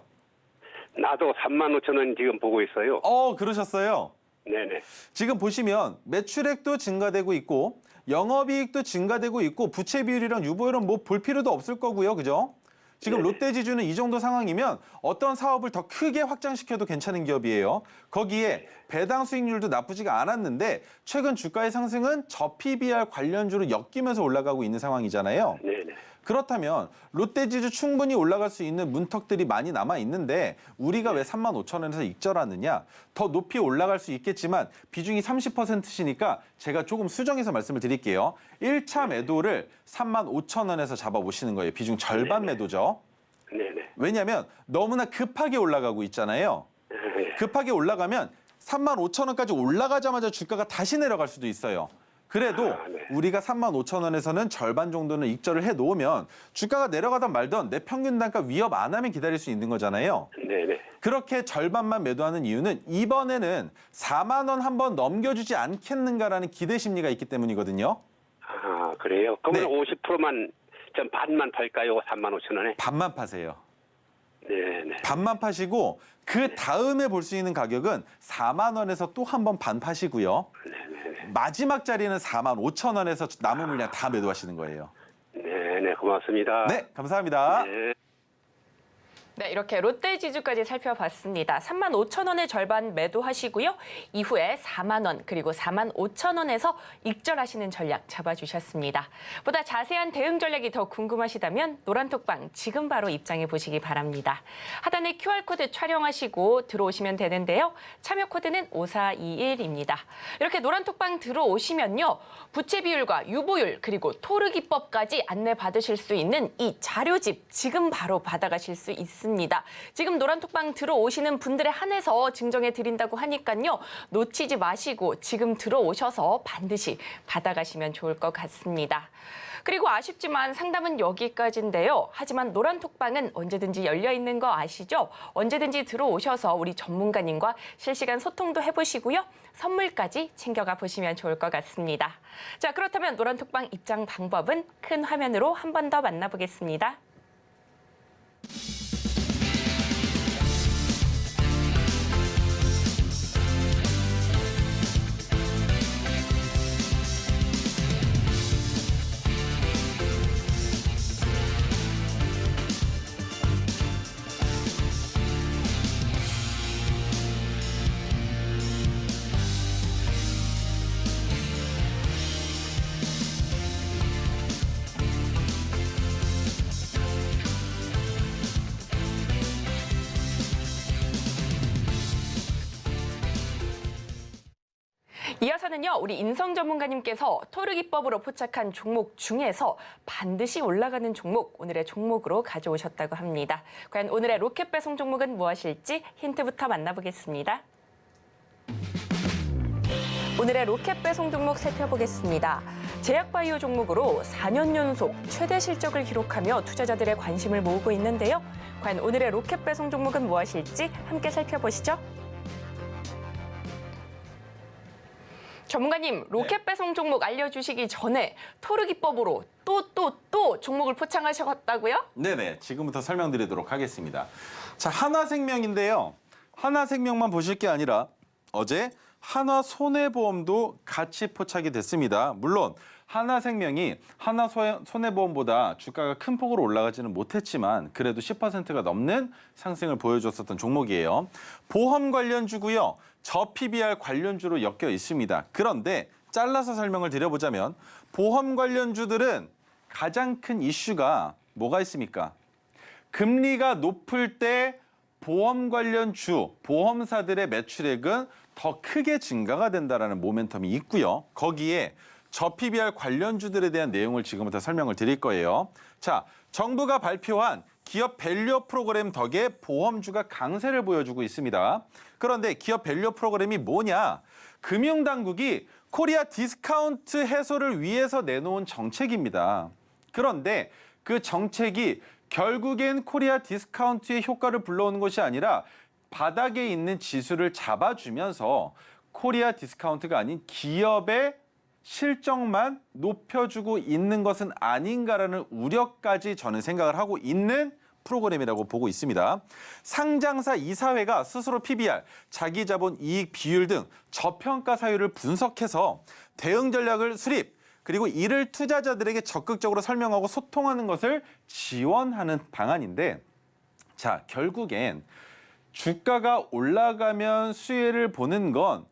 나도 35,000원 지금 보고 있어요. 그러셨어요. 네네. 지금 보시면 매출액도 증가되고 있고 영업이익도 증가되고 있고 부채 비율이랑 유보율은 뭐 볼 필요도 없을 거고요. 그죠? 지금 롯데지주는 이 정도 상황이면 어떤 사업을 더 크게 확장시켜도 괜찮은 기업이에요. 거기에 배당 수익률도 나쁘지가 않았는데 최근 주가의 상승은 저PBR 관련주로 엮이면서 올라가고 있는 상황이잖아요. 네네. 그렇다면 롯데지주 충분히 올라갈 수 있는 문턱들이 많이 남아 있는데 우리가 왜 35,000원에서 익절하느냐? 더 높이 올라갈 수 있겠지만 비중이 30%시니까 제가 조금 수정해서 말씀을 드릴게요. 1차 매도를 35,000원에서 잡아보시는 거예요. 비중 절반 매도죠. 네네. 왜냐하면 너무나 급하게 올라가고 있잖아요. 급하게 올라가면 35,000원까지 올라가자마자 주가가 다시 내려갈 수도 있어요. 그래도 네. 우리가 35,000원에서는 절반 정도는 익절을 해놓으면 주가가 내려가던 말던 내 평균 단가 위협 안 하면 기다릴 수 있는 거잖아요. 네네. 그렇게 절반만 매도하는 이유는 이번에는 4만 원 한번 넘겨주지 않겠는가라는 기대 심리가 있기 때문이거든요. 아, 그래요? 그러면 네. 50%만, 좀 반만 팔까요? 35,000원에? 반만 파세요. 네네. 반만 파시고 그 다음에 볼 수 있는 가격은 4만 원에서 또 한 번 반 파시고요. 네네네. 마지막 자리는 4만 5천 원에서 남은 물량 다 매도하시는 거예요. 네네, 고맙습니다. 네, 감사합니다. 네. 네, 이렇게 롯데지주까지 살펴봤습니다. 35,000원의 절반 매도하시고요. 이후에 4만 원 그리고 4만 5천 원에서 익절하시는 전략 잡아주셨습니다. 보다 자세한 대응 전략이 더 궁금하시다면 노란톡방 지금 바로 입장해 보시기 바랍니다. 하단에 QR코드 촬영하시고 들어오시면 되는데요. 참여 코드는 5421입니다. 이렇게 노란톡방 들어오시면요. 부채 비율과 유보율 그리고 토르 기법까지 안내받으실 수 있는 이 자료집 지금 바로 받아가실 수 있습니다. 지금 노란톡방 들어오시는 분들에 한해서 증정해 드린다고 하니까요. 놓치지 마시고 지금 들어오셔서 반드시 받아가시면 좋을 것 같습니다. 그리고 아쉽지만 상담은 여기까지인데요. 하지만 노란톡방은 언제든지 열려 있는 거 아시죠? 언제든지 들어오셔서 우리 전문가님과 실시간 소통도 해보시고요. 선물까지 챙겨가 보시면 좋을 것 같습니다. 자, 그렇다면 노란톡방 입장 방법은 큰 화면으로 한 번 더 만나보겠습니다. 이어서는요, 우리 인성 전문가님께서 토르 기법으로 포착한 종목 중에서 반드시 올라가는 종목, 오늘의 종목으로 가져오셨다고 합니다. 과연 오늘의 로켓 배송 종목은 무엇일지 힌트부터 만나보겠습니다. 오늘의 로켓 배송 종목 살펴보겠습니다. 제약바이오 종목으로 4년 연속 최대 실적을 기록하며 투자자들의 관심을 모으고 있는데요. 과연 오늘의 로켓 배송 종목은 무엇일지 함께 살펴보시죠. 전문가님, 로켓 배송 종목 알려주시기 전에 토르 기법으로 또 종목을 포착하셨다고요? 네네, 지금부터 설명드리도록 하겠습니다. 자, 하나생명인데요. 하나생명만 보실 게 아니라 어제 하나손해보험도 같이 포착이 됐습니다. 물론 하나생명이 하나손해보험보다 주가가 큰 폭으로 올라가지는 못했지만 그래도 10%가 넘는 상승을 보여줬었던 종목이에요. 보험 관련주고요. 저 PBR 관련주로 엮여 있습니다. 그런데 잘라서 설명을 드려보자면 보험 관련주들은 가장 큰 이슈가 뭐가 있습니까? 금리가 높을 때 보험 관련주, 보험사들의 매출액은 더 크게 증가가 된다는 모멘텀이 있고요. 거기에 저 PBR 관련주들에 대한 내용을 지금부터 설명을 드릴 거예요. 자, 정부가 발표한 기업 밸류업 프로그램 덕에 보험주가 강세를 보여주고 있습니다. 그런데 기업 밸류업 프로그램이 뭐냐? 금융당국이 코리아 디스카운트 해소를 위해서 내놓은 정책입니다. 그런데 그 정책이 결국엔 코리아 디스카운트의 효과를 불러오는 것이 아니라 바닥에 있는 지수를 잡아주면서 코리아 디스카운트가 아닌 기업의 실적만 높여주고 있는 것은 아닌가라는 우려까지 저는 생각을 하고 있는 프로그램이라고 보고 있습니다. 상장사 이사회가 스스로 PBR, 자기자본 이익 비율 등 저평가 사유를 분석해서 대응 전략을 수립, 그리고 이를 투자자들에게 적극적으로 설명하고 소통하는 것을 지원하는 방안인데, 자, 결국엔 주가가 올라가면 수혜를 보는 건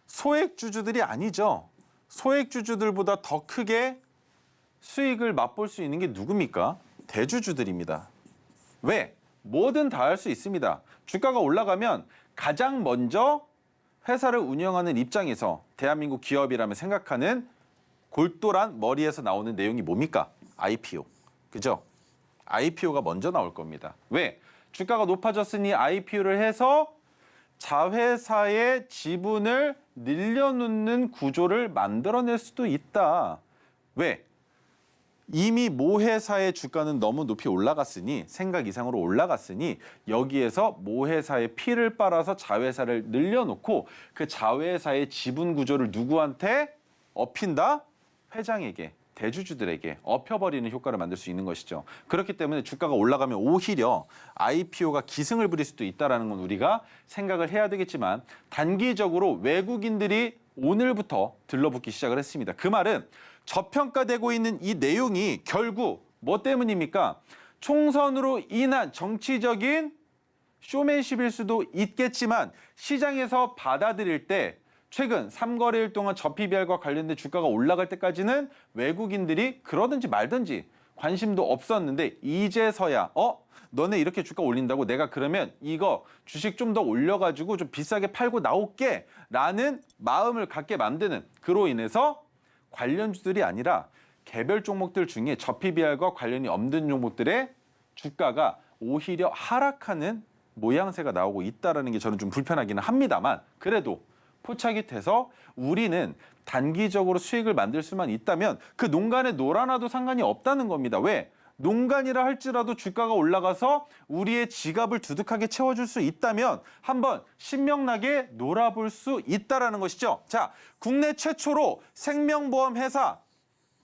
소액주주들이 아니죠. 소액주주들보다 더 크게 수익을 맛볼 수 있는 게 누굽니까? 대주주들입니다. 왜? 뭐든 다 할 수 있습니다. 주가가 올라가면 가장 먼저 회사를 운영하는 입장에서 대한민국 기업이라면 생각하는 골똘한 머리에서 나오는 내용이 뭡니까? IPO. 그죠? IPO가 먼저 나올 겁니다. 왜? 주가가 높아졌으니 IPO를 해서 자회사의 지분을 늘려놓는 구조를 만들어낼 수도 있다. 왜? 이미 모 회사의 주가는 너무 높이 올라갔으니 생각 이상으로 올라갔으니 여기에서 모 회사의 피를 빨아서 자회사를 늘려놓고 그 자회사의 지분 구조를 누구한테 업힌다? 회장에게, 대주주들에게 업혀버리는 효과를 만들 수 있는 것이죠. 그렇기 때문에 주가가 올라가면 오히려 IPO가 기승을 부릴 수도 있다는 건 우리가 생각을 해야 되겠지만 단기적으로 외국인들이 오늘부터 들러붙기 시작을 했습니다. 그 말은 저평가되고 있는 이 내용이 결국 뭐 때문입니까? 총선으로 인한 정치적인 쇼맨십일 수도 있겠지만 시장에서 받아들일 때 최근 3거래일 동안 저 PBR과 관련된 주가가 올라갈 때까지는 외국인들이 그러든지 말든지 관심도 없었는데 이제서야 너네 이렇게 주가 올린다고 내가 그러면 이거 주식 좀 더 올려가지고 좀 비싸게 팔고 나올게 라는 마음을 갖게 만드는 그로 인해서 관련주들이 아니라 개별 종목들 중에 저 PBR과 관련이 없는 종목들의 주가가 오히려 하락하는 모양새가 나오고 있다는 게 저는 좀 불편하기는 합니다만 그래도 포착이 돼서 우리는 단기적으로 수익을 만들 수만 있다면 그 농간에 놀아놔도 상관이 없다는 겁니다. 왜? 농간이라 할지라도 주가가 올라가서 우리의 지갑을 두둑하게 채워줄 수 있다면 한번 신명나게 놀아볼 수 있다는 것이죠. 자, 국내 최초로 생명보험 회사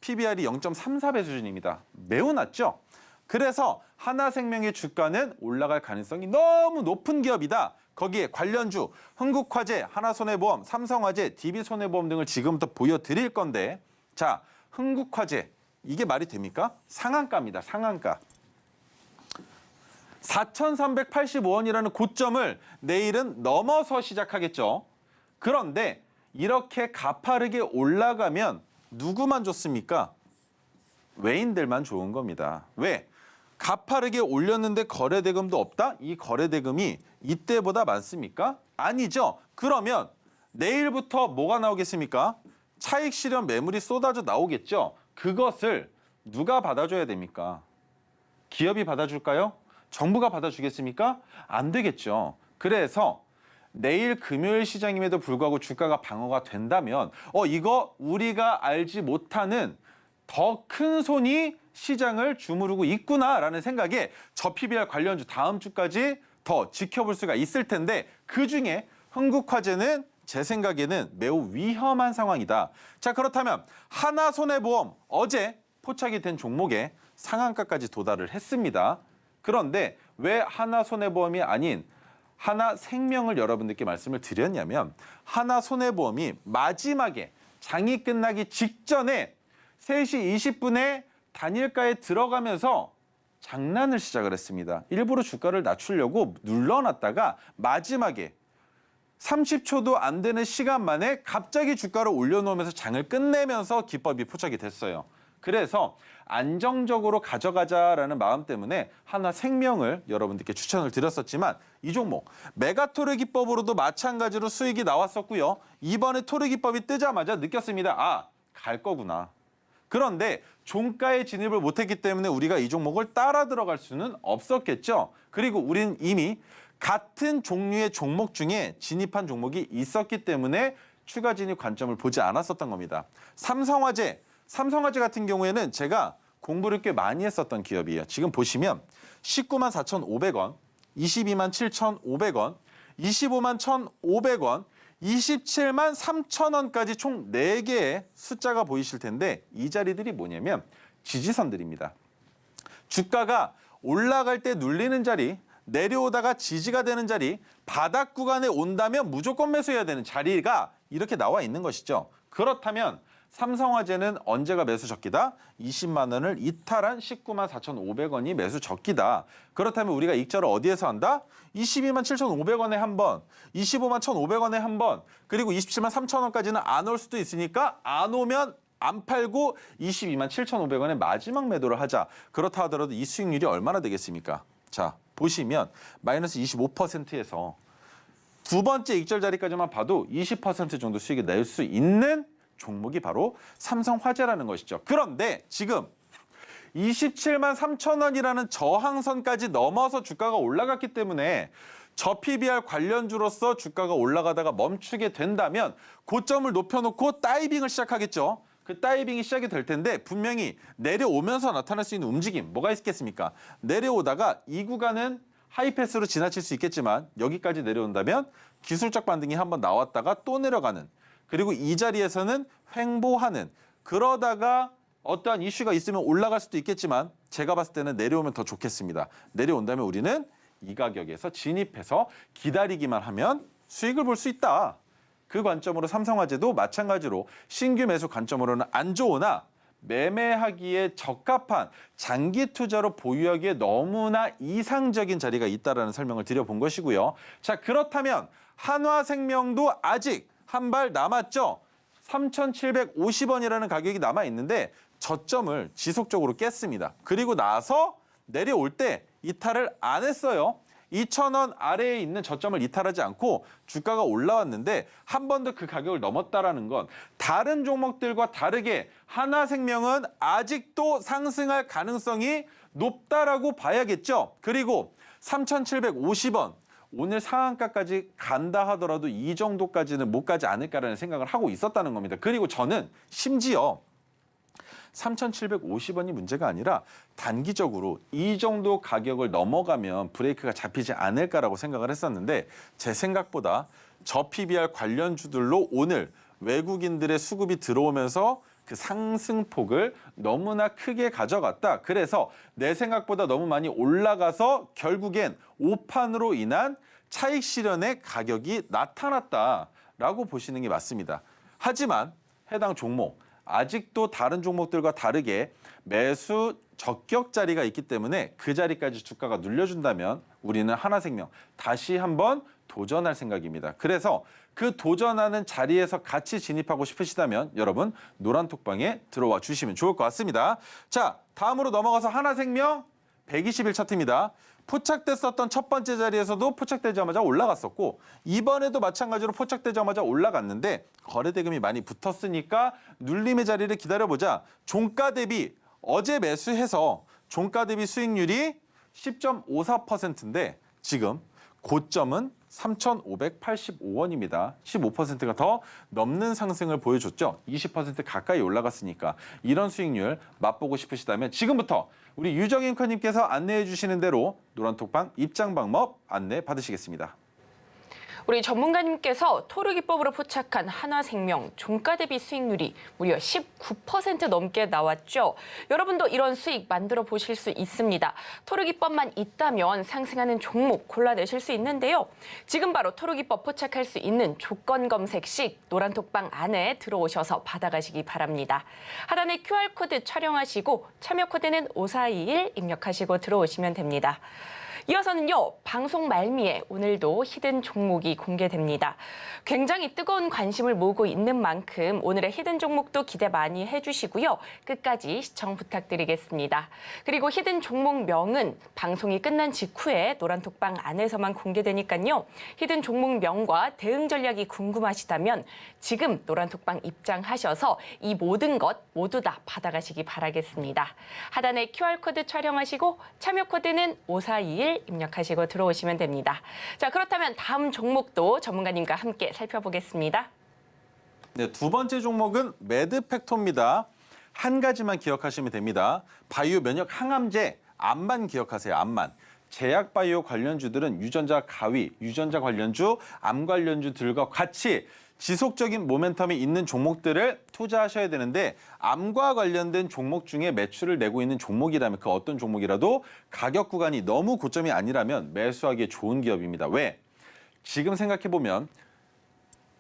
PBR이 0.34배 수준입니다. 매우 낮죠? 그래서 하나생명의 주가는 올라갈 가능성이 너무 높은 기업이다. 거기에 관련주, 흥국화재, 하나손해보험, 삼성화재, DB손해보험 등을 지금부터 보여드릴 건데 자, 흥국화재 이게 말이 됩니까? 상한가입니다. 상한가. 4,385원이라는 고점을 내일은 넘어서 시작하겠죠. 그런데 이렇게 가파르게 올라가면 누구만 좋습니까? 외인들만 좋은 겁니다. 왜? 가파르게 올렸는데 거래대금도 없다? 이 거래대금이 이때보다 많습니까? 아니죠. 그러면 내일부터 뭐가 나오겠습니까? 차익 실현 매물이 쏟아져 나오겠죠. 그것을 누가 받아줘야 됩니까? 기업이 받아줄까요? 정부가 받아주겠습니까? 안 되겠죠. 그래서 내일 금요일 시장임에도 불구하고 주가가 방어가 된다면 이거 우리가 알지 못하는 더 큰 손이 시장을 주무르고 있구나라는 생각에 저 PBR 관련주 다음 주까지 더 지켜볼 수가 있을 텐데 그중에 흥국화재는 제 생각에는 매우 위험한 상황이다. 자, 그렇다면 하나손해보험 어제 포착이 된 종목에 상한가까지 도달을 했습니다. 그런데 왜 하나손해보험이 아닌 하나생명을 여러분들께 말씀을 드렸냐면 하나손해보험이 마지막에 장이 끝나기 직전에 3시 20분에 단일가에 들어가면서 장난을 시작을 했습니다. 일부러 주가를 낮추려고 눌러놨다가 마지막에 30초도 안 되는 시간 만에 갑자기 주가를 올려놓으면서 장을 끝내면서 기법이 포착이 됐어요. 그래서 안정적으로 가져가자라는 마음 때문에 하나생명을 여러분들께 추천을 드렸었지만 이 종목 메가토르 기법으로도 마찬가지로 수익이 나왔었고요. 이번에 토르 기법이 뜨자마자 느꼈습니다. 갈 거구나. 그런데 종가에 진입을 못했기 때문에 우리가 이 종목을 따라 들어갈 수는 없었겠죠. 그리고 우리는 이미 같은 종류의 종목 중에 진입한 종목이 있었기 때문에 추가 진입 관점을 보지 않았었던 겁니다. 삼성화재 같은 경우에는 제가 공부를 꽤 많이 했었던 기업이에요. 지금 보시면 19만 4,500원, 22만 7,500원, 25만 1,500원, 27만 3,000원까지 총 4개의 숫자가 보이실 텐데 이 자리들이 뭐냐면 지지선들입니다. 주가가 올라갈 때 눌리는 자리, 내려오다가 지지가 되는 자리, 바닥 구간에 온다면 무조건 매수해야 되는 자리가 이렇게 나와 있는 것이죠. 그렇다면 삼성화재는 언제가 매수 적기다? 20만 원을 이탈한 19만 4,500원이 매수 적기다. 그렇다면 우리가 익절을 어디에서 한다? 22만 7,500원에 한 번, 25만 1,500원에 한 번, 그리고 27만 3,000원까지는 안 올 수도 있으니까 안 오면 안 팔고 22만 7,500원에 마지막 매도를 하자. 그렇다 하더라도 이 수익률이 얼마나 되겠습니까? 자, 보시면 마이너스 25%에서 두 번째 익절 자리까지만 봐도 20% 정도 수익을 낼 수 있는 종목이 바로 삼성화재라는 것이죠. 그런데 지금 27만 3,000원이라는 저항선까지 넘어서 주가가 올라갔기 때문에 저 PBR 관련주로서 주가가 올라가다가 멈추게 된다면 고점을 높여놓고 다이빙을 시작하겠죠. 그 다이빙이 시작이 될 텐데 분명히 내려오면서 나타날 수 있는 움직임 뭐가 있겠습니까? 내려오다가 이 구간은 하이패스로 지나칠 수 있겠지만 여기까지 내려온다면 기술적 반등이 한번 나왔다가 또 내려가는, 그리고 이 자리에서는 횡보하는, 그러다가 어떠한 이슈가 있으면 올라갈 수도 있겠지만 제가 봤을 때는 내려오면 더 좋겠습니다. 내려온다면 우리는 이 가격에서 진입해서 기다리기만 하면 수익을 볼 수 있다. 그 관점으로 삼성화재도 마찬가지로 신규 매수 관점으로는 안 좋으나 매매하기에 적합한 장기 투자로 보유하기에 너무나 이상적인 자리가 있다라는 설명을 드려본 것이고요. 자, 그렇다면 한화생명도 아직 한 발 남았죠. 3,750원이라는 가격이 남아 있는데 저점을 지속적으로 깼습니다. 그리고 나서 내려올 때 이탈을 안 했어요. 2,000원 아래에 있는 저점을 이탈하지 않고 주가가 올라왔는데 한 번 더 그 가격을 넘었다라는 건 다른 종목들과 다르게 한화생명은 아직도 상승할 가능성이 높다라고 봐야겠죠. 그리고 3,750원 오늘 상한가까지 간다 하더라도 이 정도까지는 못 가지 않을까라는 생각을 하고 있었다는 겁니다. 그리고 저는 심지어 3,750원이 문제가 아니라 단기적으로 이 정도 가격을 넘어가면 브레이크가 잡히지 않을까라고 생각을 했었는데 제 생각보다 저 PBR 관련주들로 오늘 외국인들의 수급이 들어오면서 그 상승폭을 너무나 크게 가져갔다. 그래서 내 생각보다 너무 많이 올라가서 결국엔 오판으로 인한 차익 실현의 가격이 나타났다라고 보시는 게 맞습니다. 하지만 해당 종목 아직도 다른 종목들과 다르게 매수 적격 자리가 있기 때문에 그 자리까지 주가가 눌려준다면 우리는 한화생명 다시 한번 도전할 생각입니다. 그래서 그 도전하는 자리에서 같이 진입하고 싶으시다면 여러분 노란톡방에 들어와 주시면 좋을 것 같습니다. 자, 다음으로 넘어가서 한화생명 120일 차트입니다. 포착됐었던 첫 번째 자리에서도 포착되자마자 올라갔었고 이번에도 마찬가지로 포착되자마자 올라갔는데 거래대금이 많이 붙었으니까 눌림의 자리를 기다려보자. 종가 대비 어제 매수해서 종가 대비 수익률이 10.54%인데 지금 고점은 3,585원입니다. 15%가 더 넘는 상승을 보여줬죠. 20% 가까이 올라갔으니까 이런 수익률 맛보고 싶으시다면 지금부터 우리 유정인 커님께서 안내해 주시는 대로 노란톡방 입장 방법 안내 받으시겠습니다. 우리 전문가님께서 토르기법으로 포착한 한화생명 종가 대비 수익률이 무려 19% 넘게 나왔죠. 여러분도 이런 수익 만들어 보실 수 있습니다. 토르기법만 있다면 상승하는 종목 골라내실 수 있는데요. 지금 바로 토르기법 포착할 수 있는 조건 검색식 노란톡방 안에 들어오셔서 받아가시기 바랍니다. 하단에 QR코드 촬영하시고 참여 코드는 5421 입력하시고 들어오시면 됩니다. 이어서는요, 방송 말미에 오늘도 히든 종목이 공개됩니다. 굉장히 뜨거운 관심을 모으고 있는 만큼 오늘의 히든 종목도 기대 많이 해주시고요. 끝까지 시청 부탁드리겠습니다. 그리고 히든 종목명은 방송이 끝난 직후에 노란톡방 안에서만 공개되니까요. 히든 종목명과 대응 전략이 궁금하시다면 지금 노란톡방 입장하셔서 이 모든 것 모두 다 받아가시기 바라겠습니다. 하단에 QR코드 촬영하시고 참여 코드는 5421 입력하시고 들어오시면 됩니다. 자, 그렇다면 다음 종목도 전문가님과 함께 살펴보겠습니다. 네, 두 번째 종목은 매드팩토입니다. 한 가지만 기억하시면 됩니다. 바이오 면역 항암제 암만 기억하세요. 암만. 제약바이오 관련주들은 유전자 가위, 유전자 관련주, 암 관련주들과 같이 지속적인 모멘텀이 있는 종목들을 투자하셔야 되는데 암과 관련된 종목 중에 매출을 내고 있는 종목이라면 그 어떤 종목이라도 가격 구간이 너무 고점이 아니라면 매수하기에 좋은 기업입니다. 왜? 지금 생각해보면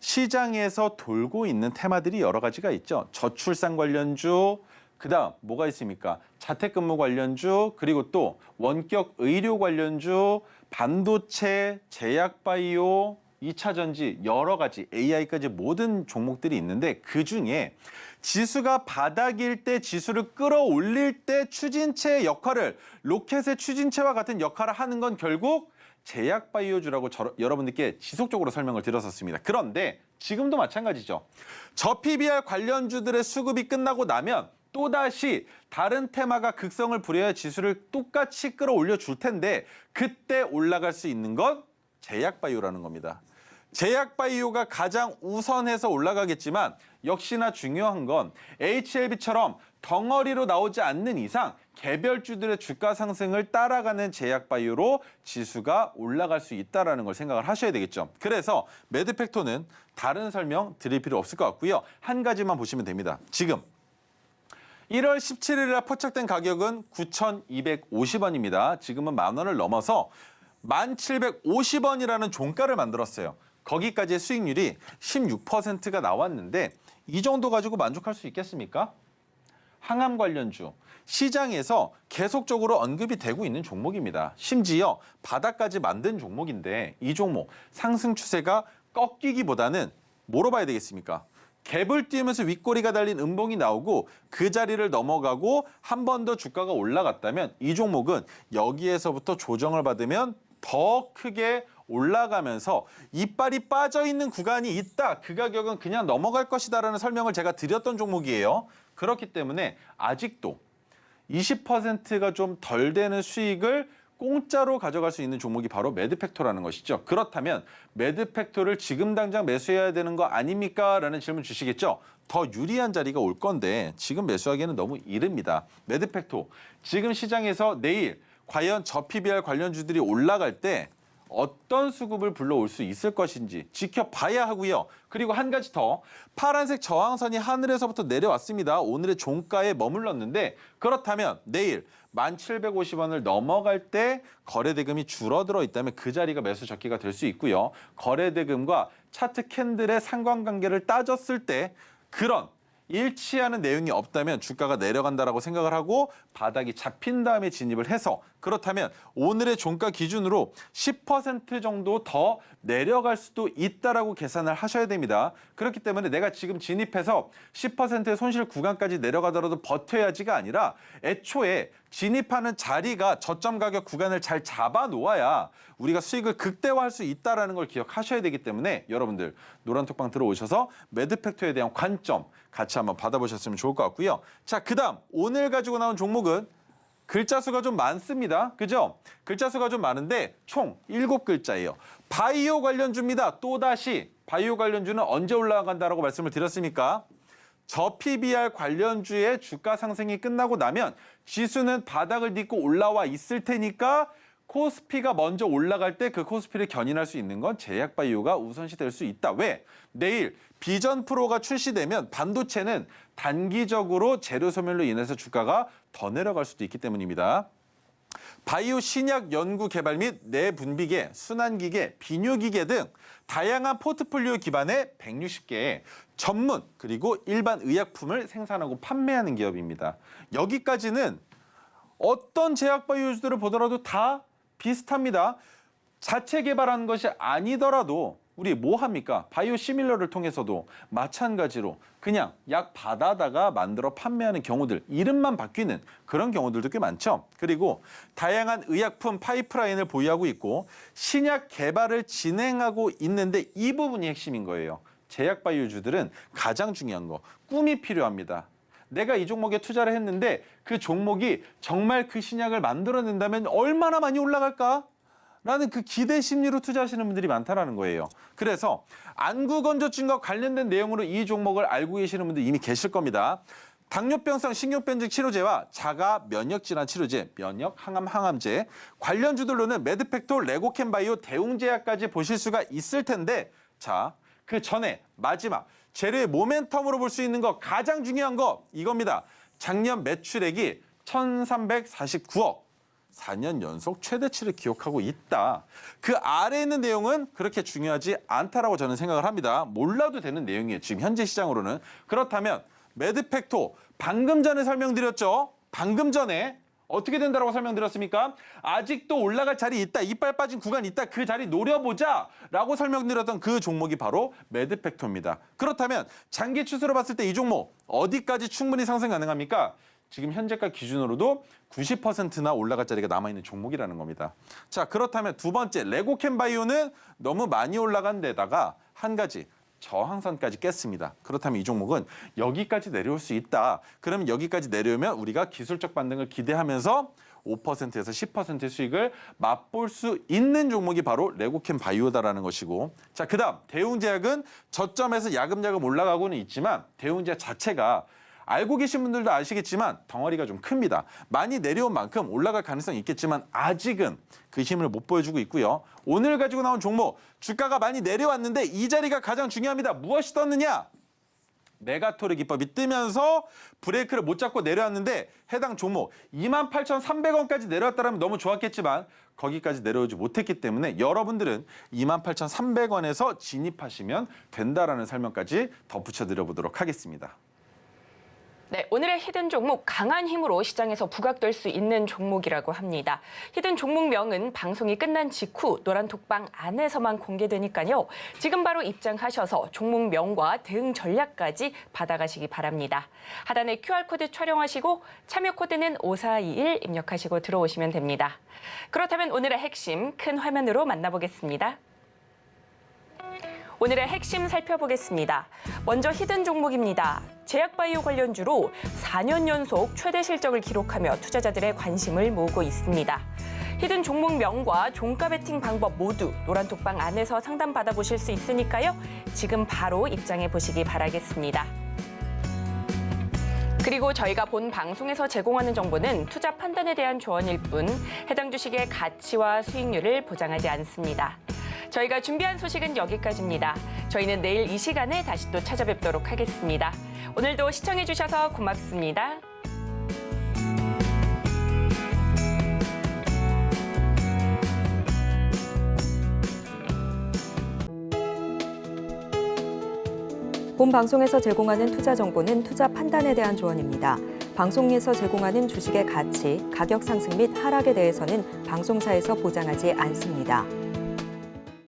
시장에서 돌고 있는 테마들이 여러 가지가 있죠. 저출산 관련주, 그다음 뭐가 있습니까? 자택근무 관련주, 그리고 또 원격 의료 관련주, 반도체, 제약바이오, 2차 전지, 여러 가지 AI까지 모든 종목들이 있는데 그중에 지수가 바닥일 때 지수를 끌어올릴 때 추진체의 역할을 로켓의 추진체와 같은 역할을 하는 건 결국 제약바이오주라고 여러분들께 지속적으로 설명을 드렸었습니다. 그런데 지금도 마찬가지죠. 저 PBR 관련주들의 수급이 끝나고 나면 또다시 다른 테마가 극성을 부려야 지수를 똑같이 끌어올려 줄 텐데 그때 올라갈 수 있는 건 제약바이오라는 겁니다. 제약바이오가 가장 우선해서 올라가겠지만 역시나 중요한 건 HLB처럼 덩어리로 나오지 않는 이상 개별주들의 주가 상승을 따라가는 제약바이오로 지수가 올라갈 수 있다는 걸 생각을 하셔야 되겠죠. 그래서 매드팩토는 다른 설명 드릴 필요 없을 것 같고요. 한 가지만 보시면 됩니다. 지금 1월 17일에 포착된 가격은 9,250원입니다. 지금은 10,000원을 넘어서 1,750원이라는 종가를 만들었어요. 거기까지의 수익률이 16%가 나왔는데 이 정도 가지고 만족할 수 있겠습니까? 항암 관련주, 시장에서 계속적으로 언급이 되고 있는 종목입니다. 심지어 바닥까지 만든 종목인데 이 종목 상승 추세가 꺾이기보다는 뭐로 봐야 되겠습니까? 갭을 띄우면서 윗꼬리가 달린 음봉이 나오고 그 자리를 넘어가고 한 번 더 주가가 올라갔다면 이 종목은 여기에서부터 조정을 받으면 더 크게 올라가면서 이빨이 빠져있는 구간이 있다. 그 가격은 그냥 넘어갈 것이다라는 설명을 제가 드렸던 종목이에요. 그렇기 때문에 아직도 20%가 좀 덜 되는 수익을 공짜로 가져갈 수 있는 종목이 바로 매드팩토라는 것이죠. 그렇다면 매드팩토를 지금 당장 매수해야 되는 거 아닙니까? 라는 질문 주시겠죠. 더 유리한 자리가 올 건데 지금 매수하기에는 너무 이릅니다. 매드팩토, 지금 시장에서 내일 과연 저 PBR 관련주들이 올라갈 때 어떤 수급을 불러올 수 있을 것인지 지켜봐야 하고요. 그리고 한 가지 더, 파란색 저항선이 하늘에서부터 내려왔습니다. 오늘의 종가에 머물렀는데 그렇다면 내일 1,750원을 넘어갈 때 거래대금이 줄어들어 있다면 그 자리가 매수 적기가 될 수 있고요. 거래대금과 차트 캔들의 상관관계를 따졌을 때 그런 일치하는 내용이 없다면 주가가 내려간다라고 생각을 하고 바닥이 잡힌 다음에 진입을 해서, 그렇다면 오늘의 종가 기준으로 10% 정도 더 내려갈 수도 있다라고 계산을 하셔야 됩니다. 그렇기 때문에 내가 지금 진입해서 10%의 손실 구간까지 내려가더라도 버텨야지가 아니라 애초에 진입하는 자리가 저점 가격 구간을 잘 잡아 놓아야 우리가 수익을 극대화할 수 있다는 걸 기억하셔야 되기 때문에 여러분들 노란톡방 들어오셔서 매드팩토에 대한 관점 같이 한번 받아보셨으면 좋을 것 같고요. 자, 그다음 오늘 가지고 나온 종목은 글자 수가 좀 많습니다. 그죠? 글자 수가 좀 많은데 총 7글자예요. 바이오 관련주입니다. 또다시 바이오 관련주는 언제 올라간다라고 말씀을 드렸습니까? 저 PBR 관련주의 주가 상승이 끝나고 나면 지수는 바닥을 딛고 올라와 있을 테니까 코스피가 먼저 올라갈 때 그 코스피를 견인할 수 있는 건 제약바이오가 우선시 될 수 있다. 왜? 내일 비전 프로가 출시되면 반도체는 단기적으로 재료 소멸로 인해서 주가가 더 내려갈 수도 있기 때문입니다. 바이오 신약 연구 개발 및 내분비계, 순환기계, 비뇨기계 등 다양한 포트폴리오 기반의 160개의 전문 그리고 일반 의약품을 생산하고 판매하는 기업입니다. 여기까지는 어떤 제약바이오주들을 보더라도 다 비슷합니다. 자체 개발하는 것이 아니더라도 우리 뭐 합니까? 바이오 시밀러를 통해서도 마찬가지로 그냥 약 받아다가 만들어 판매하는 경우들, 이름만 바뀌는 그런 경우들도 꽤 많죠. 그리고 다양한 의약품 파이프라인을 보유하고 있고 신약 개발을 진행하고 있는데 이 부분이 핵심인 거예요. 제약바이오주들은 가장 중요한 거, 꿈이 필요합니다. 내가 이 종목에 투자를 했는데 그 종목이 정말 그 신약을 만들어낸다면 얼마나 많이 올라갈까? 라는 그 기대 심리로 투자하시는 분들이 많다는 거예요. 그래서 안구건조증과 관련된 내용으로 이 종목을 알고 계시는 분들 이미 계실 겁니다. 당뇨병성 식료변증 치료제와 자가 면역질환 치료제, 면역 항암 항암제 관련주들로는 매드팩토, 레고캔바이오, 대웅제약까지 보실 수가 있을 텐데, 자, 그 전에 마지막 재료의 모멘텀으로 볼 수 있는 거, 가장 중요한 거 이겁니다. 작년 매출액이 1,349억. 4년 연속 최대치를 기록하고 있다. 그 아래에 있는 내용은 그렇게 중요하지 않다라고 저는 생각을 합니다. 몰라도 되는 내용이에요. 지금 현재 시장으로는. 그렇다면 매드팩토 방금 전에 설명드렸죠. 방금 전에 어떻게 된다라고 설명드렸습니까? 아직도 올라갈 자리 있다. 이빨 빠진 구간 있다. 그 자리 노려보자 라고 설명드렸던 그 종목이 바로 매드팩토입니다. 그렇다면 장기 추세로 봤을 때 이 종목 어디까지 충분히 상승 가능합니까? 지금 현재가 기준으로도 90%나 올라갈 자리가 남아있는 종목이라는 겁니다. 자, 그렇다면 두 번째 레고캔바이오는 너무 많이 올라간 데다가 한 가지 저항선까지 깼습니다. 그렇다면 이 종목은 여기까지 내려올 수 있다. 그러면 여기까지 내려오면 우리가 기술적 반등을 기대하면서 5%에서 10%의 수익을 맛볼 수 있는 종목이 바로 레고캠 바이오다라는 것이고, 자, 그다음 대웅제약은 저점에서 야금야금 올라가고는 있지만 대웅제약 자체가 알고 계신 분들도 아시겠지만 덩어리가 좀 큽니다. 많이 내려온 만큼 올라갈 가능성이 있겠지만 아직은 그 힘을 못 보여주고 있고요. 오늘 가지고 나온 종목, 주가가 많이 내려왔는데 이 자리가 가장 중요합니다. 무엇이 떴느냐? 메가토르 기법이 뜨면서 브레이크를 못 잡고 내려왔는데 해당 종목 28,300원까지 내려왔다면 너무 좋았겠지만 거기까지 내려오지 못했기 때문에 여러분들은 28,300원에서 진입하시면 된다라는 설명까지 덧붙여 드려보도록 하겠습니다. 네, 오늘의 히든 종목 강한 힘으로 시장에서 부각될 수 있는 종목이라고 합니다. 히든 종목명은 방송이 끝난 직후 노란톡방 안에서만 공개되니까요. 지금 바로 입장하셔서 종목명과 대응 전략까지 받아가시기 바랍니다. 하단에 QR코드 촬영하시고 참여 코드는 5421 입력하시고 들어오시면 됩니다. 그렇다면 오늘의 핵심 큰 화면으로 만나보겠습니다. 오늘의 핵심 살펴보겠습니다. 먼저 히든 종목입니다. 제약바이오 관련주로 4년 연속 최대 실적을 기록하며 투자자들의 관심을 모으고 있습니다. 히든 종목명과 종가 베팅 방법 모두 노란톡방 안에서 상담 받아보실 수 있으니까요. 지금 바로 입장해 보시기 바라겠습니다. 그리고 저희가 본 방송에서 제공하는 정보는 투자 판단에 대한 조언일 뿐 해당 주식의 가치와 수익률을 보장하지 않습니다. 저희가 준비한 소식은 여기까지입니다. 저희는 내일 이 시간에 다시 또 찾아뵙도록 하겠습니다. 오늘도 시청해주셔서 고맙습니다. 본 방송에서 제공하는 투자 정보는 투자 판단에 대한 조언입니다. 방송에서 제공하는 주식의 가치, 가격 상승 및 하락에 대해서는 방송사에서 보장하지 않습니다.